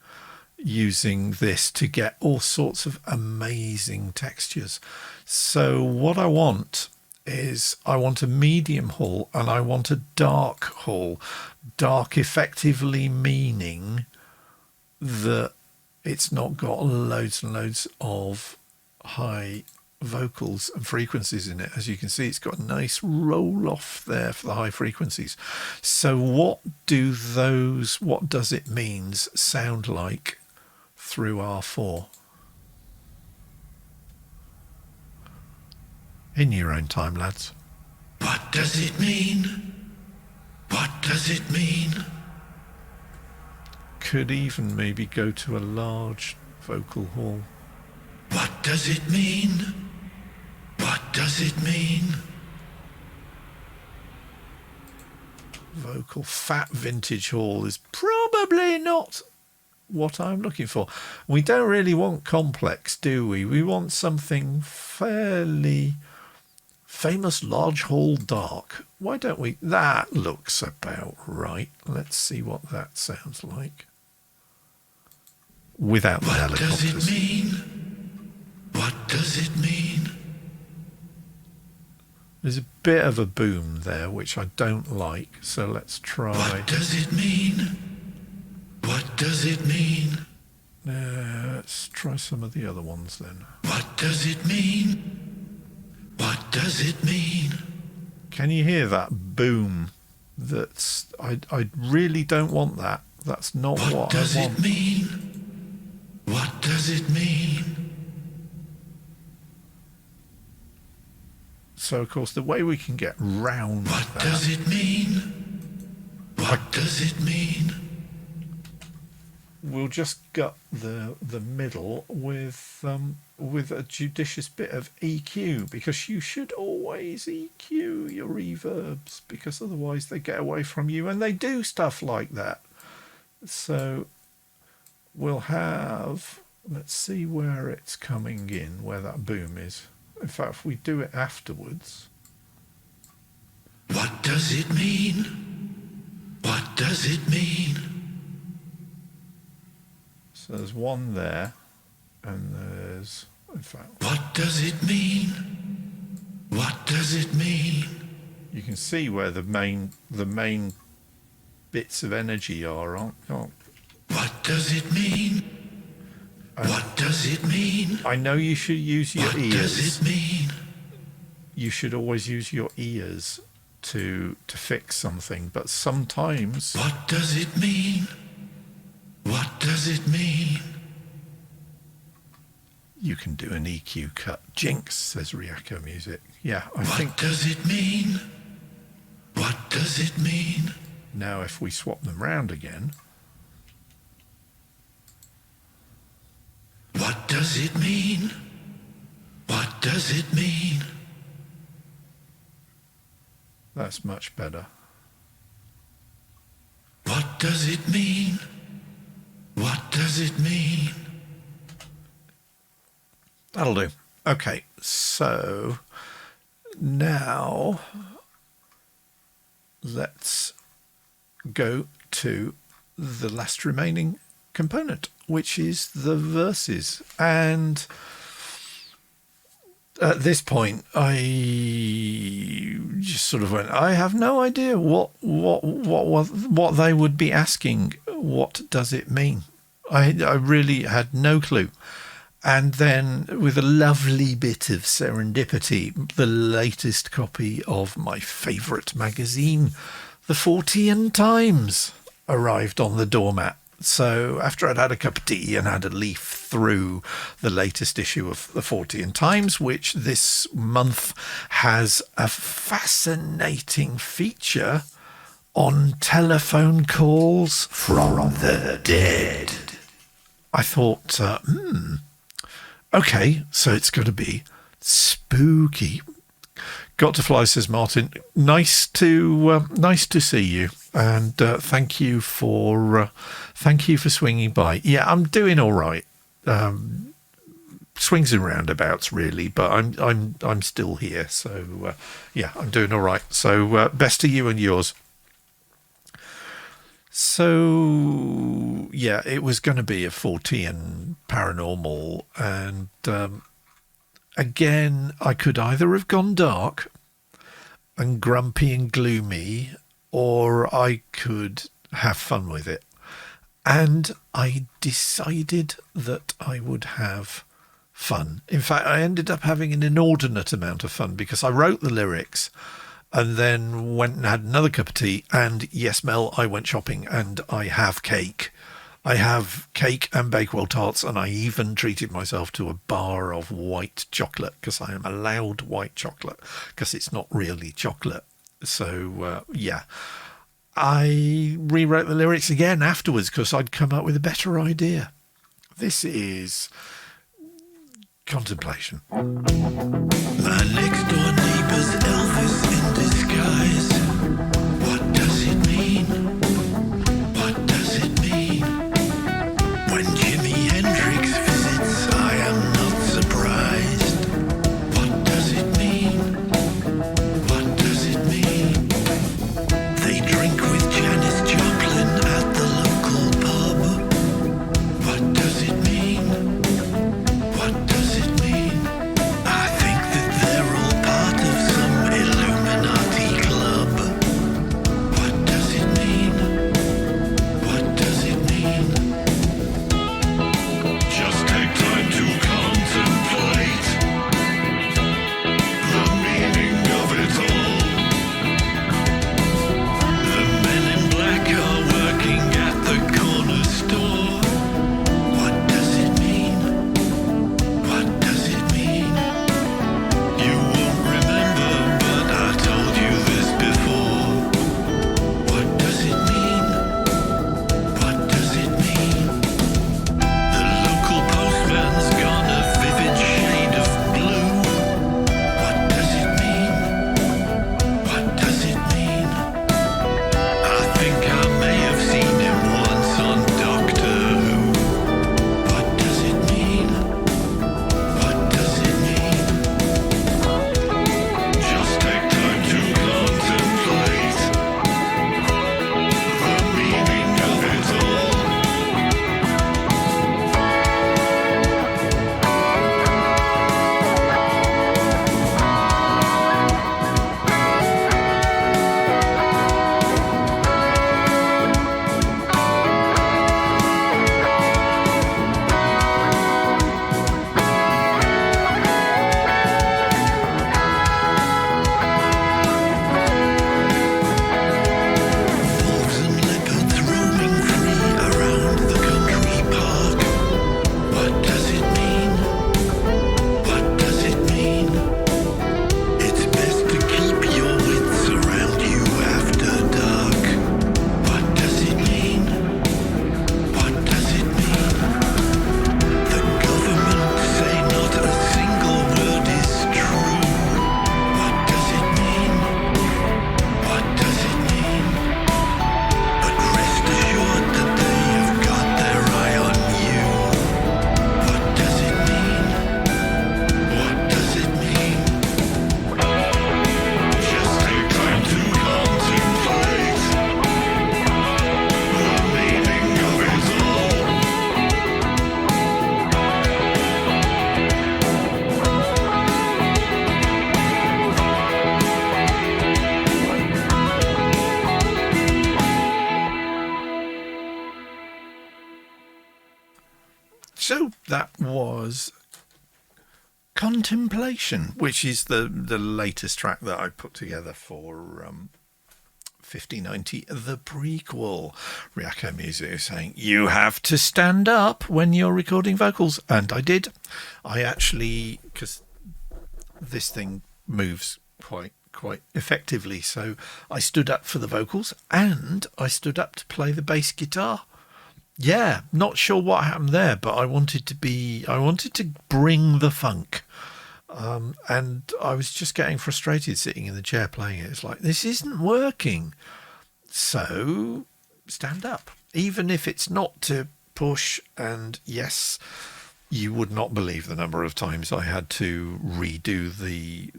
using this to get all sorts of amazing textures. So what I want is I want a medium hull and I want a dark hull. Dark effectively meaning that it's not got loads and loads of high vocals and frequencies in it. As you can see, it's got a nice roll off there for the high frequencies. So what does it means sound like through R4? In your own time, lads. What does it mean? What does it mean? Could even maybe go to a large vocal hall. What does it mean? What does it mean? Vocal fat vintage hall is probably not what I'm looking for. We don't really want complex, do we? We want something fairly famous large hall dark. Why don't we? That looks about right. Let's see what that sounds like. Without the helicopters. What does it mean? What does it mean? There's a bit of a boom there, which I don't like. So let's try. What does it mean? What does it mean? Let's try some of the other ones then. What does it mean? What does it mean? Can you hear that boom? That's I really don't want that. That's not what I want. What does it mean? What does it mean? So, of course, the way we can get round What that... does it mean? What does it mean? We'll just gut the middle with a judicious bit of EQ, because you should always EQ your reverbs, because otherwise they get away from you and they do stuff like that. So we'll have... Let's see where it's coming in, where that boom is. In fact, if we do it afterwards... What does it mean? What does it mean? So there's one there, and there's... In fact... What does it mean? What does it mean? You can see where the main bits of energy are, aren't? What does it mean? What does it mean? I know you should use your ears. What does it mean? You should always use your ears to fix something, but sometimes... What does it mean? What does it mean? You can do an EQ cut. Jinx, says Ryako Music. Yeah, I think... What does it mean? What does it mean? Now if we swap them round again... What does it mean? What does it mean? That's much better. What does it mean? What does it mean? That'll do. Okay, so now let's go to the last remaining component, which is the verses. And at this point, I just sort of went, I have no idea what they would be asking. What does it mean? I really had no clue. And then, with a lovely bit of serendipity, the latest copy of my favourite magazine, the Fortean Times, arrived on the doormat. So after I'd had a cup of tea and had a leaf through the latest issue of the Fortean Times, which this month has a fascinating feature on telephone calls from the dead. I thought, okay, so it's going to be spooky. Got to fly, says Martin. Nice to see you, and thank you for swinging by. Yeah, I'm doing all right. Swings and roundabouts, really, but I'm still here. So yeah, I'm doing all right. So best to you and yours. So yeah, it was going to be a Fortean paranormal, and again, I could either have gone dark and grumpy and gloomy, or I could have fun with it. And I decided that I would have fun. In fact, I ended up having an inordinate amount of fun because I wrote the lyrics and then went and had another cup of tea. And yes, Mel, I went shopping and I have cake. I have cake and Bakewell tarts, and I even treated myself to a bar of white chocolate because I am allowed white chocolate because it's not really chocolate. So, yeah. I rewrote the lyrics again afterwards because I'd come up with a better idea. This is Contemplation. My next door neighbor's Elvis in disguise. What does it mean? What does it mean? When Jimi Hendrix visits, I am not surprised. What does it mean? What does it mean? They drink with Janis Joplin at the local pub. What does it mean? What does it mean? I think that they're all part of some Illuminati club. What does it mean? What does it mean? Just take time to contemplate the meaning of it all. The men in black are working at the corner store. What does it mean? What does it mean? You won't remember, but I told you this before. What does it mean? What does it mean? The local postman's got a vivid shade of blue. What does it mean? What does it mean? I think I may have seen him once on Doctor Who. What does it mean? What does it mean? Just take time to contemplate the meaning of it all. Wolves and leopards roaming free around the country park. What does it mean? What does it mean? It's best to keep your wits around you after dark. What does it mean? What does it mean? The government say not a single word is true. What does it mean? What does it mean? But rest assured that they have got their eye on you. What does it mean? What does it mean? Just take time to contemplate the meaning of it all. So that was Contemplation, which is the latest track that I put together for 5090, the prequel. Ryako Music is saying, you have to stand up when you're recording vocals. And I did. I actually, because this thing moves quite effectively, so I stood up for the vocals and I stood up to play the bass guitar. Yeah, not sure what happened there, but I wanted to bring the funk. And I was just getting frustrated sitting in the chair playing it. It's like, this isn't working. So stand up, even if it's not to push. And yes, you would not believe the number of times I had to redo the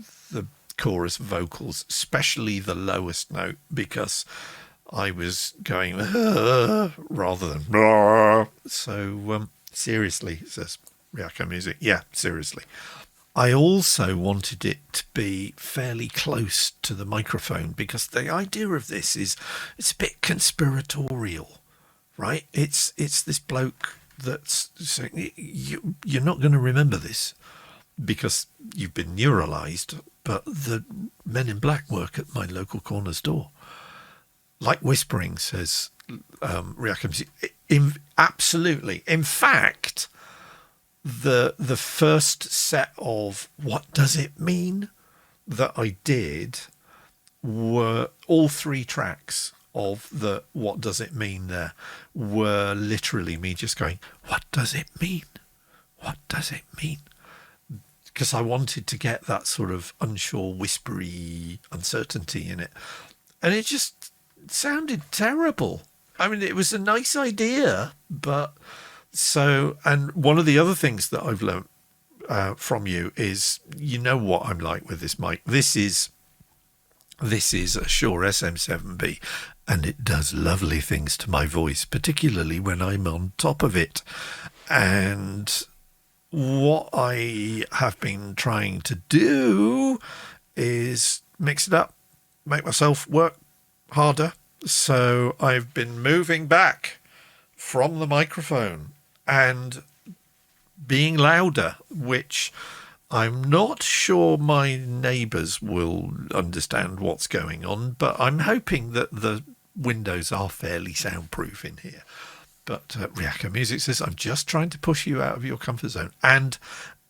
chorus vocals, especially the lowest note, because I was going rather than so seriously, says Ryako Music. Yeah, seriously. I also wanted it to be fairly close to the microphone, because the idea of this is it's a bit conspiratorial, right? It's this bloke that's saying, you're not going to remember this because you've been neuralized, but the men in black work at my local corner store. Like whispering, says Ryako. Absolutely. In fact, the first set of what does it mean that I did were all 3 tracks of the what does it mean there were literally me just going, what does it mean? What does it mean? Because I wanted to get that sort of unsure, whispery uncertainty in it. And it just sounded terrible. I mean, it was a nice idea, but so, and one of the other things that I've learned from you is, you know what I'm like with this mic. This is a Shure SM7B, and it does lovely things to my voice, particularly when I'm on top of it. And what I have been trying to do is mix it up, make myself work harder. So I've been moving back from the microphone and being louder, which I'm not sure my neighbours will understand what's going on, but I'm hoping that the windows are fairly soundproof in here. But Ryako Music says, I'm just trying to push you out of your comfort zone. And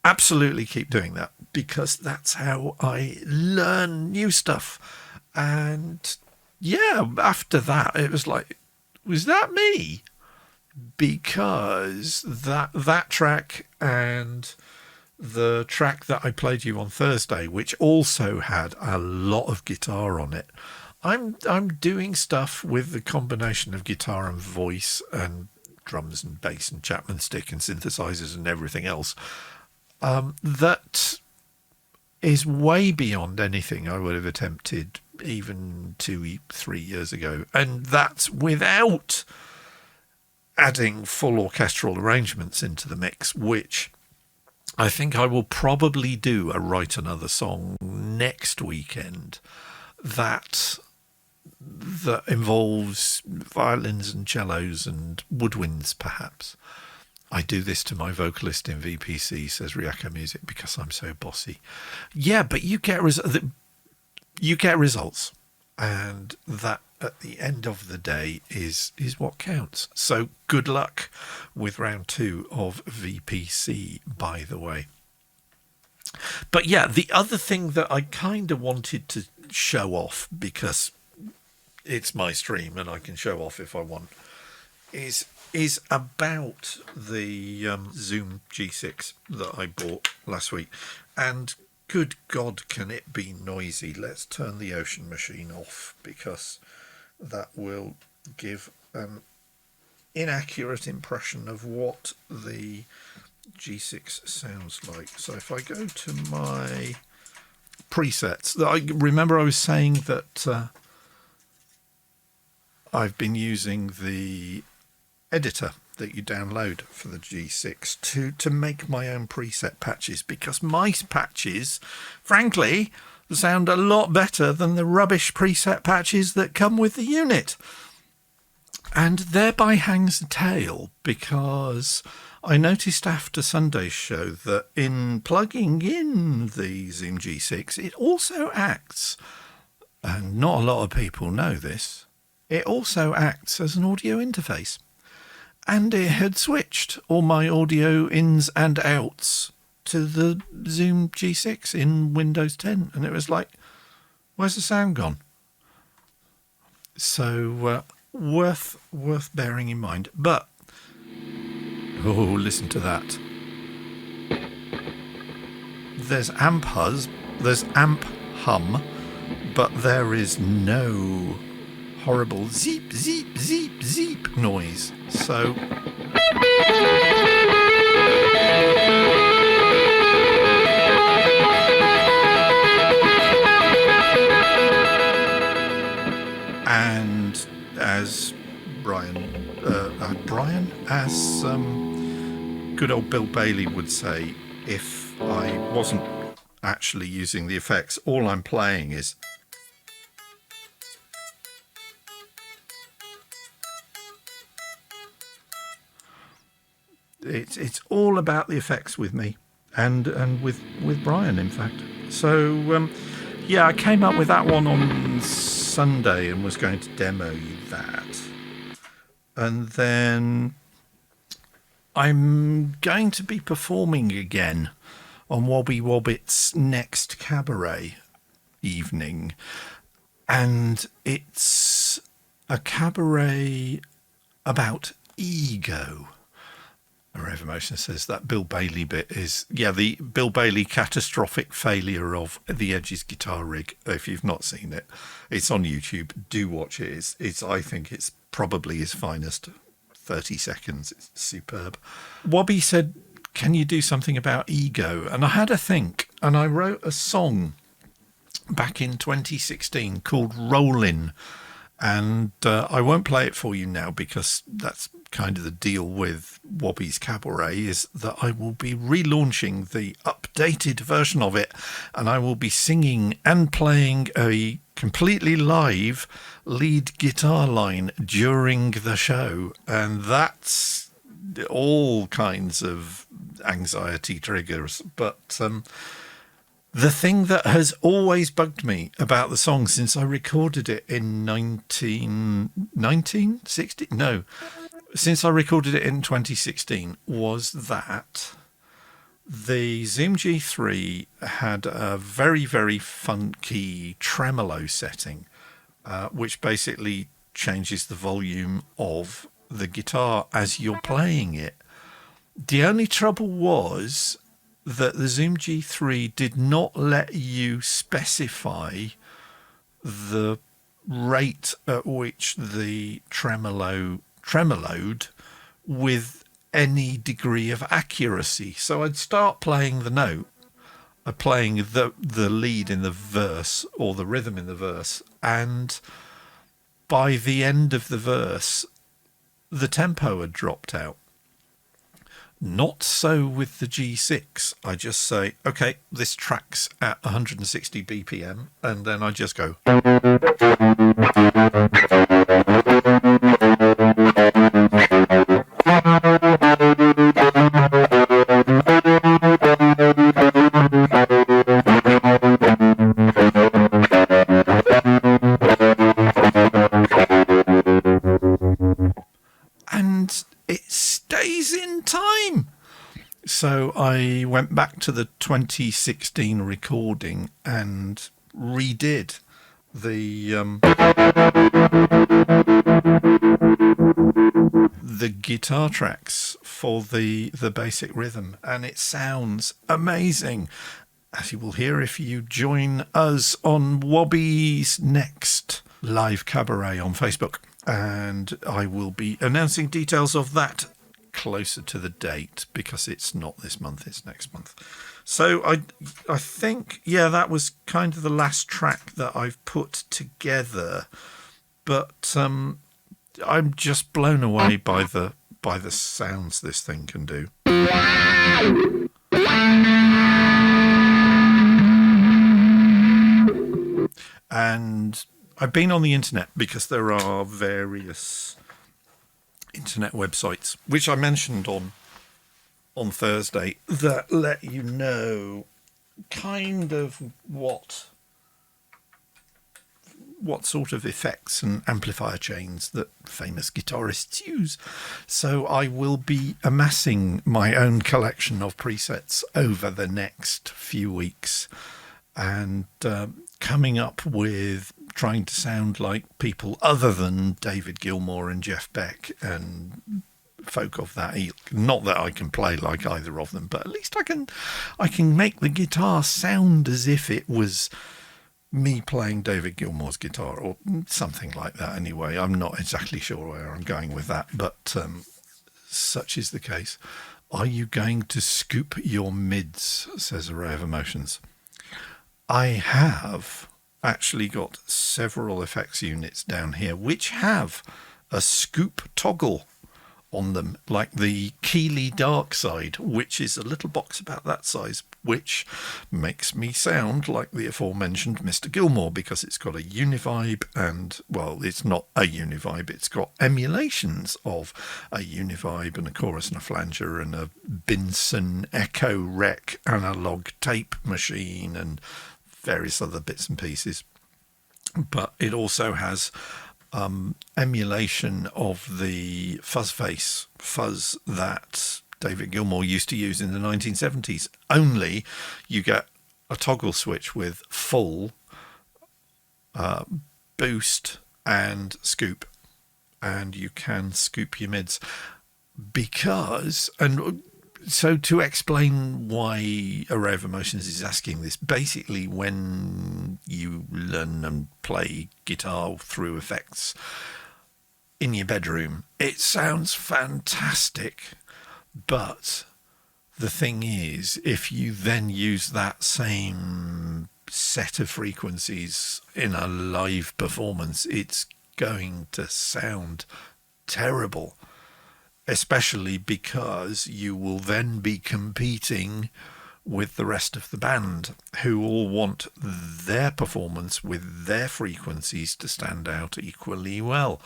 absolutely keep doing that, because that's how I learn new stuff. And yeah, after that, it was like, was that me? Because that track and the track that I played you on Thursday, which also had a lot of guitar on it, I'm doing stuff with the combination of guitar and voice and drums and bass and Chapman stick and synthesizers and everything else that is way beyond anything I would have attempted even 2-3 years ago. And that's without adding full orchestral arrangements into the mix, which I think I will probably do write another song next weekend that involves violins and cellos and woodwinds, perhaps. I do this to my vocalist in VPC, says Ryako Music, because I'm so bossy. Yeah, but you get results, and that at the end of the day is what counts. So good luck with round 2 of VPC, by the way. But yeah, the other thing that I kind of wanted to show off, because it's my stream and I can show off if I want, is about the Zoom G6 that I bought last week. And good God, can it be noisy? Let's turn the Ocean Machine off, because that will give an inaccurate impression of what the G6 sounds like. So if I go to my presets, I remember I was saying that I've been using the editor that you download for the G6 to make my own preset patches, because my patches, frankly, sound a lot better than the rubbish preset patches that come with the unit. And thereby hangs the tale, because I noticed after Sunday's show that in plugging in the Zoom G6, it also acts and not a lot of people know this, it also acts as an audio interface. And it had switched all my audio ins and outs to the Zoom G6 in Windows 10. And it was like, where's the sound gone? So worth bearing in mind. But, oh, listen to that. There's amp hum, but there is no horrible zeep, zeep, zeep, zeep noise. So and as as good old Bill Bailey would say, if I wasn't actually using the effects, all I'm playing is it's all about the effects with me and with Brian, in fact. So yeah, I came up with that one on Sunday and was going to demo you that. And then I'm going to be performing again on Wobby Wobbit's next cabaret evening. And it's a cabaret about ego. Rev Emotion says that Bill Bailey bit is, yeah, the Bill Bailey catastrophic failure of the Edge's guitar rig. If you've not seen it, it's on YouTube. Do watch it. It's I think it's probably his finest 30 seconds. It's superb. Wobby said, can you do something about ego? And I had a think, and I wrote a song back in 2016 called Rollin'. And I won't play it for you now because that's kind of the deal with Wobby's Cabaret, is that I will be relaunching the updated version of it, and I will be singing and playing a completely live lead guitar line during the show. And that's all kinds of anxiety triggers. But the thing that has always bugged me about the song since I recorded it in 1960? No, since I recorded it in 2016 was that the Zoom G3 had a very, very funky tremolo setting, which basically changes the volume of the guitar as you're playing it. The only trouble was that the Zoom G3 did not let you specify the rate at which the tremoloed with any degree of accuracy. So I'd start playing the note, playing the lead in the verse or the rhythm in the verse, and by the end of the verse, the tempo had dropped out. Not so with the G6. I just say, okay, this track's at 160 BPM, and then I just go. And it stays in time. So I went back to the 2016 recording and redid the guitar tracks for the basic rhythm, and it sounds amazing, as you will hear if you join us on Wobby's next live cabaret on Facebook. And I will be announcing details of that closer to the date, because it's not this month, it's next month. So I think, yeah, that was kind of the last track that I've put together, but I'm just blown away by the sounds this thing can do. And I've been on the internet because there are various internet websites, which I mentioned on Thursday, that let you know kind of what what sort of effects and amplifier chains that famous guitarists use. So I will be amassing my own collection of presets over the next few weeks and coming up with trying to sound like people other than David Gilmour and Jeff Beck and folk of that ilk. Not that I can play like either of them, but at least I can make the guitar sound as if it was me playing David Gilmour's guitar or something like that. Anyway, I'm not exactly sure where I'm going with that, but such is the case. Are you going to scoop your mids, says Array of Emotions. I have actually got several effects units down here which have a scoop toggle on them, like the Keeley Dark Side, which is a little box about that size, which makes me sound like the aforementioned Mr. Gilmour because it's got a univibe and, well, it's not a univibe, it's got emulations of a univibe and a chorus and a flanger and a Binson Echo Rec analog tape machine and various other bits and pieces. But it also has emulation of the fuzz face fuzz that David Gilmour used to use in the 1970s. Only you get a toggle switch with full, boost and scoop, and you can scoop your mids because, and so to explain why Array of Emotions is asking this, basically when you learn and play guitar through effects in your bedroom, it sounds fantastic. But the thing is, if you then use that same set of frequencies in a live performance, it's going to sound terrible. Especially because you will then be competing with the rest of the band who all want their performance with their frequencies to stand out equally well.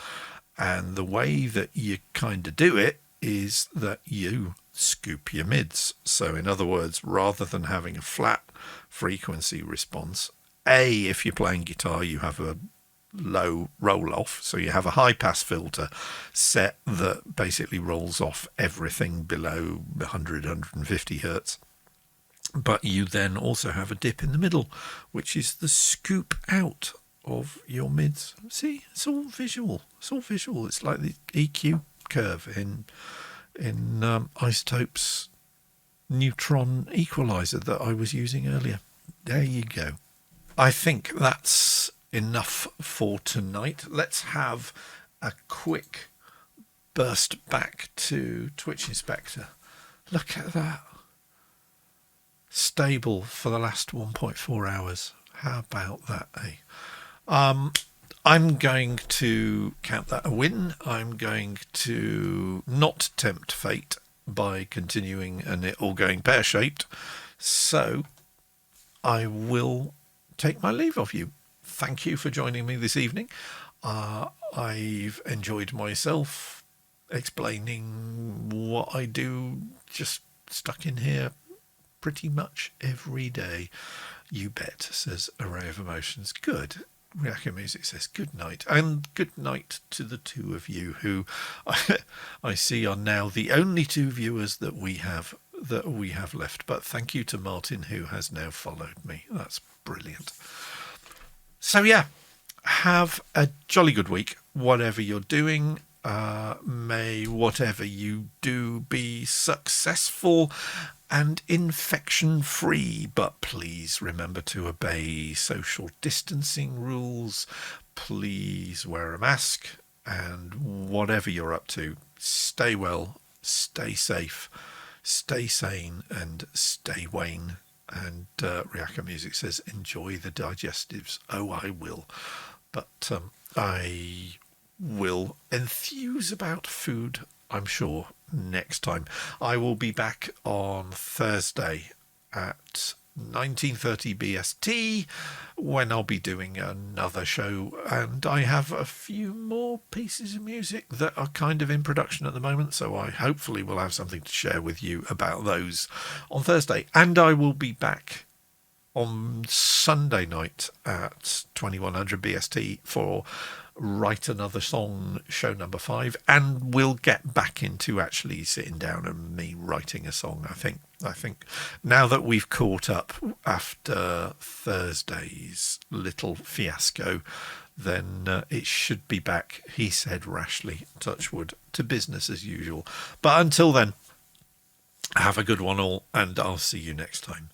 And the way that you kind of do it is that you scoop your mids. So in other words, rather than having a flat frequency response, if you're playing guitar, you have a low roll off, so you have a high pass filter set that basically rolls off everything below 150 hertz, but you then also have a dip in the middle, which is the scoop out of your mids. See, it's all visual. It's like the EQ curve in Isotope's neutron equalizer that I was using earlier. There you go. I think that's enough for tonight. Let's have a quick burst back to Twitch Inspector. Look at that. Stable for the last 1.4 hours. How about that, eh? I'm going to count that a win. I'm going to not tempt fate by continuing and it all going pear-shaped. So I will take my leave of you. Thank you for joining me this evening. I've enjoyed myself explaining what I do, just stuck in here pretty much every day. You bet, says Array of Emotions. Good. Reactor Music says good night. And good night to the two of you who I see are now the only two viewers that we have left. But thank you to Martin, who has now followed me. That's brilliant. So yeah, have a jolly good week, whatever you're doing. May whatever you do be successful and infection-free, but please remember to obey social distancing rules. Please wear a mask, and whatever you're up to, stay well, stay safe, stay sane, and stay Wayne. And Riaka Music says, enjoy the digestives. Oh, I will. But I will enthuse about food, I'm sure, next time. I will be back on Thursday at 19:30 BST when I'll be doing another show, and I have a few more pieces of music that are kind of in production at the moment, so I hopefully will have something to share with you about those on Thursday. And I will be back on Sunday night at 2100 BST for Write Another Song, show number 5, and we'll get back into actually sitting down and me writing a song. I think now that we've caught up after Thursday's little fiasco, then it should be back, he said rashly, touch wood, to business as usual. But until then, have a good one all, and I'll see you next time.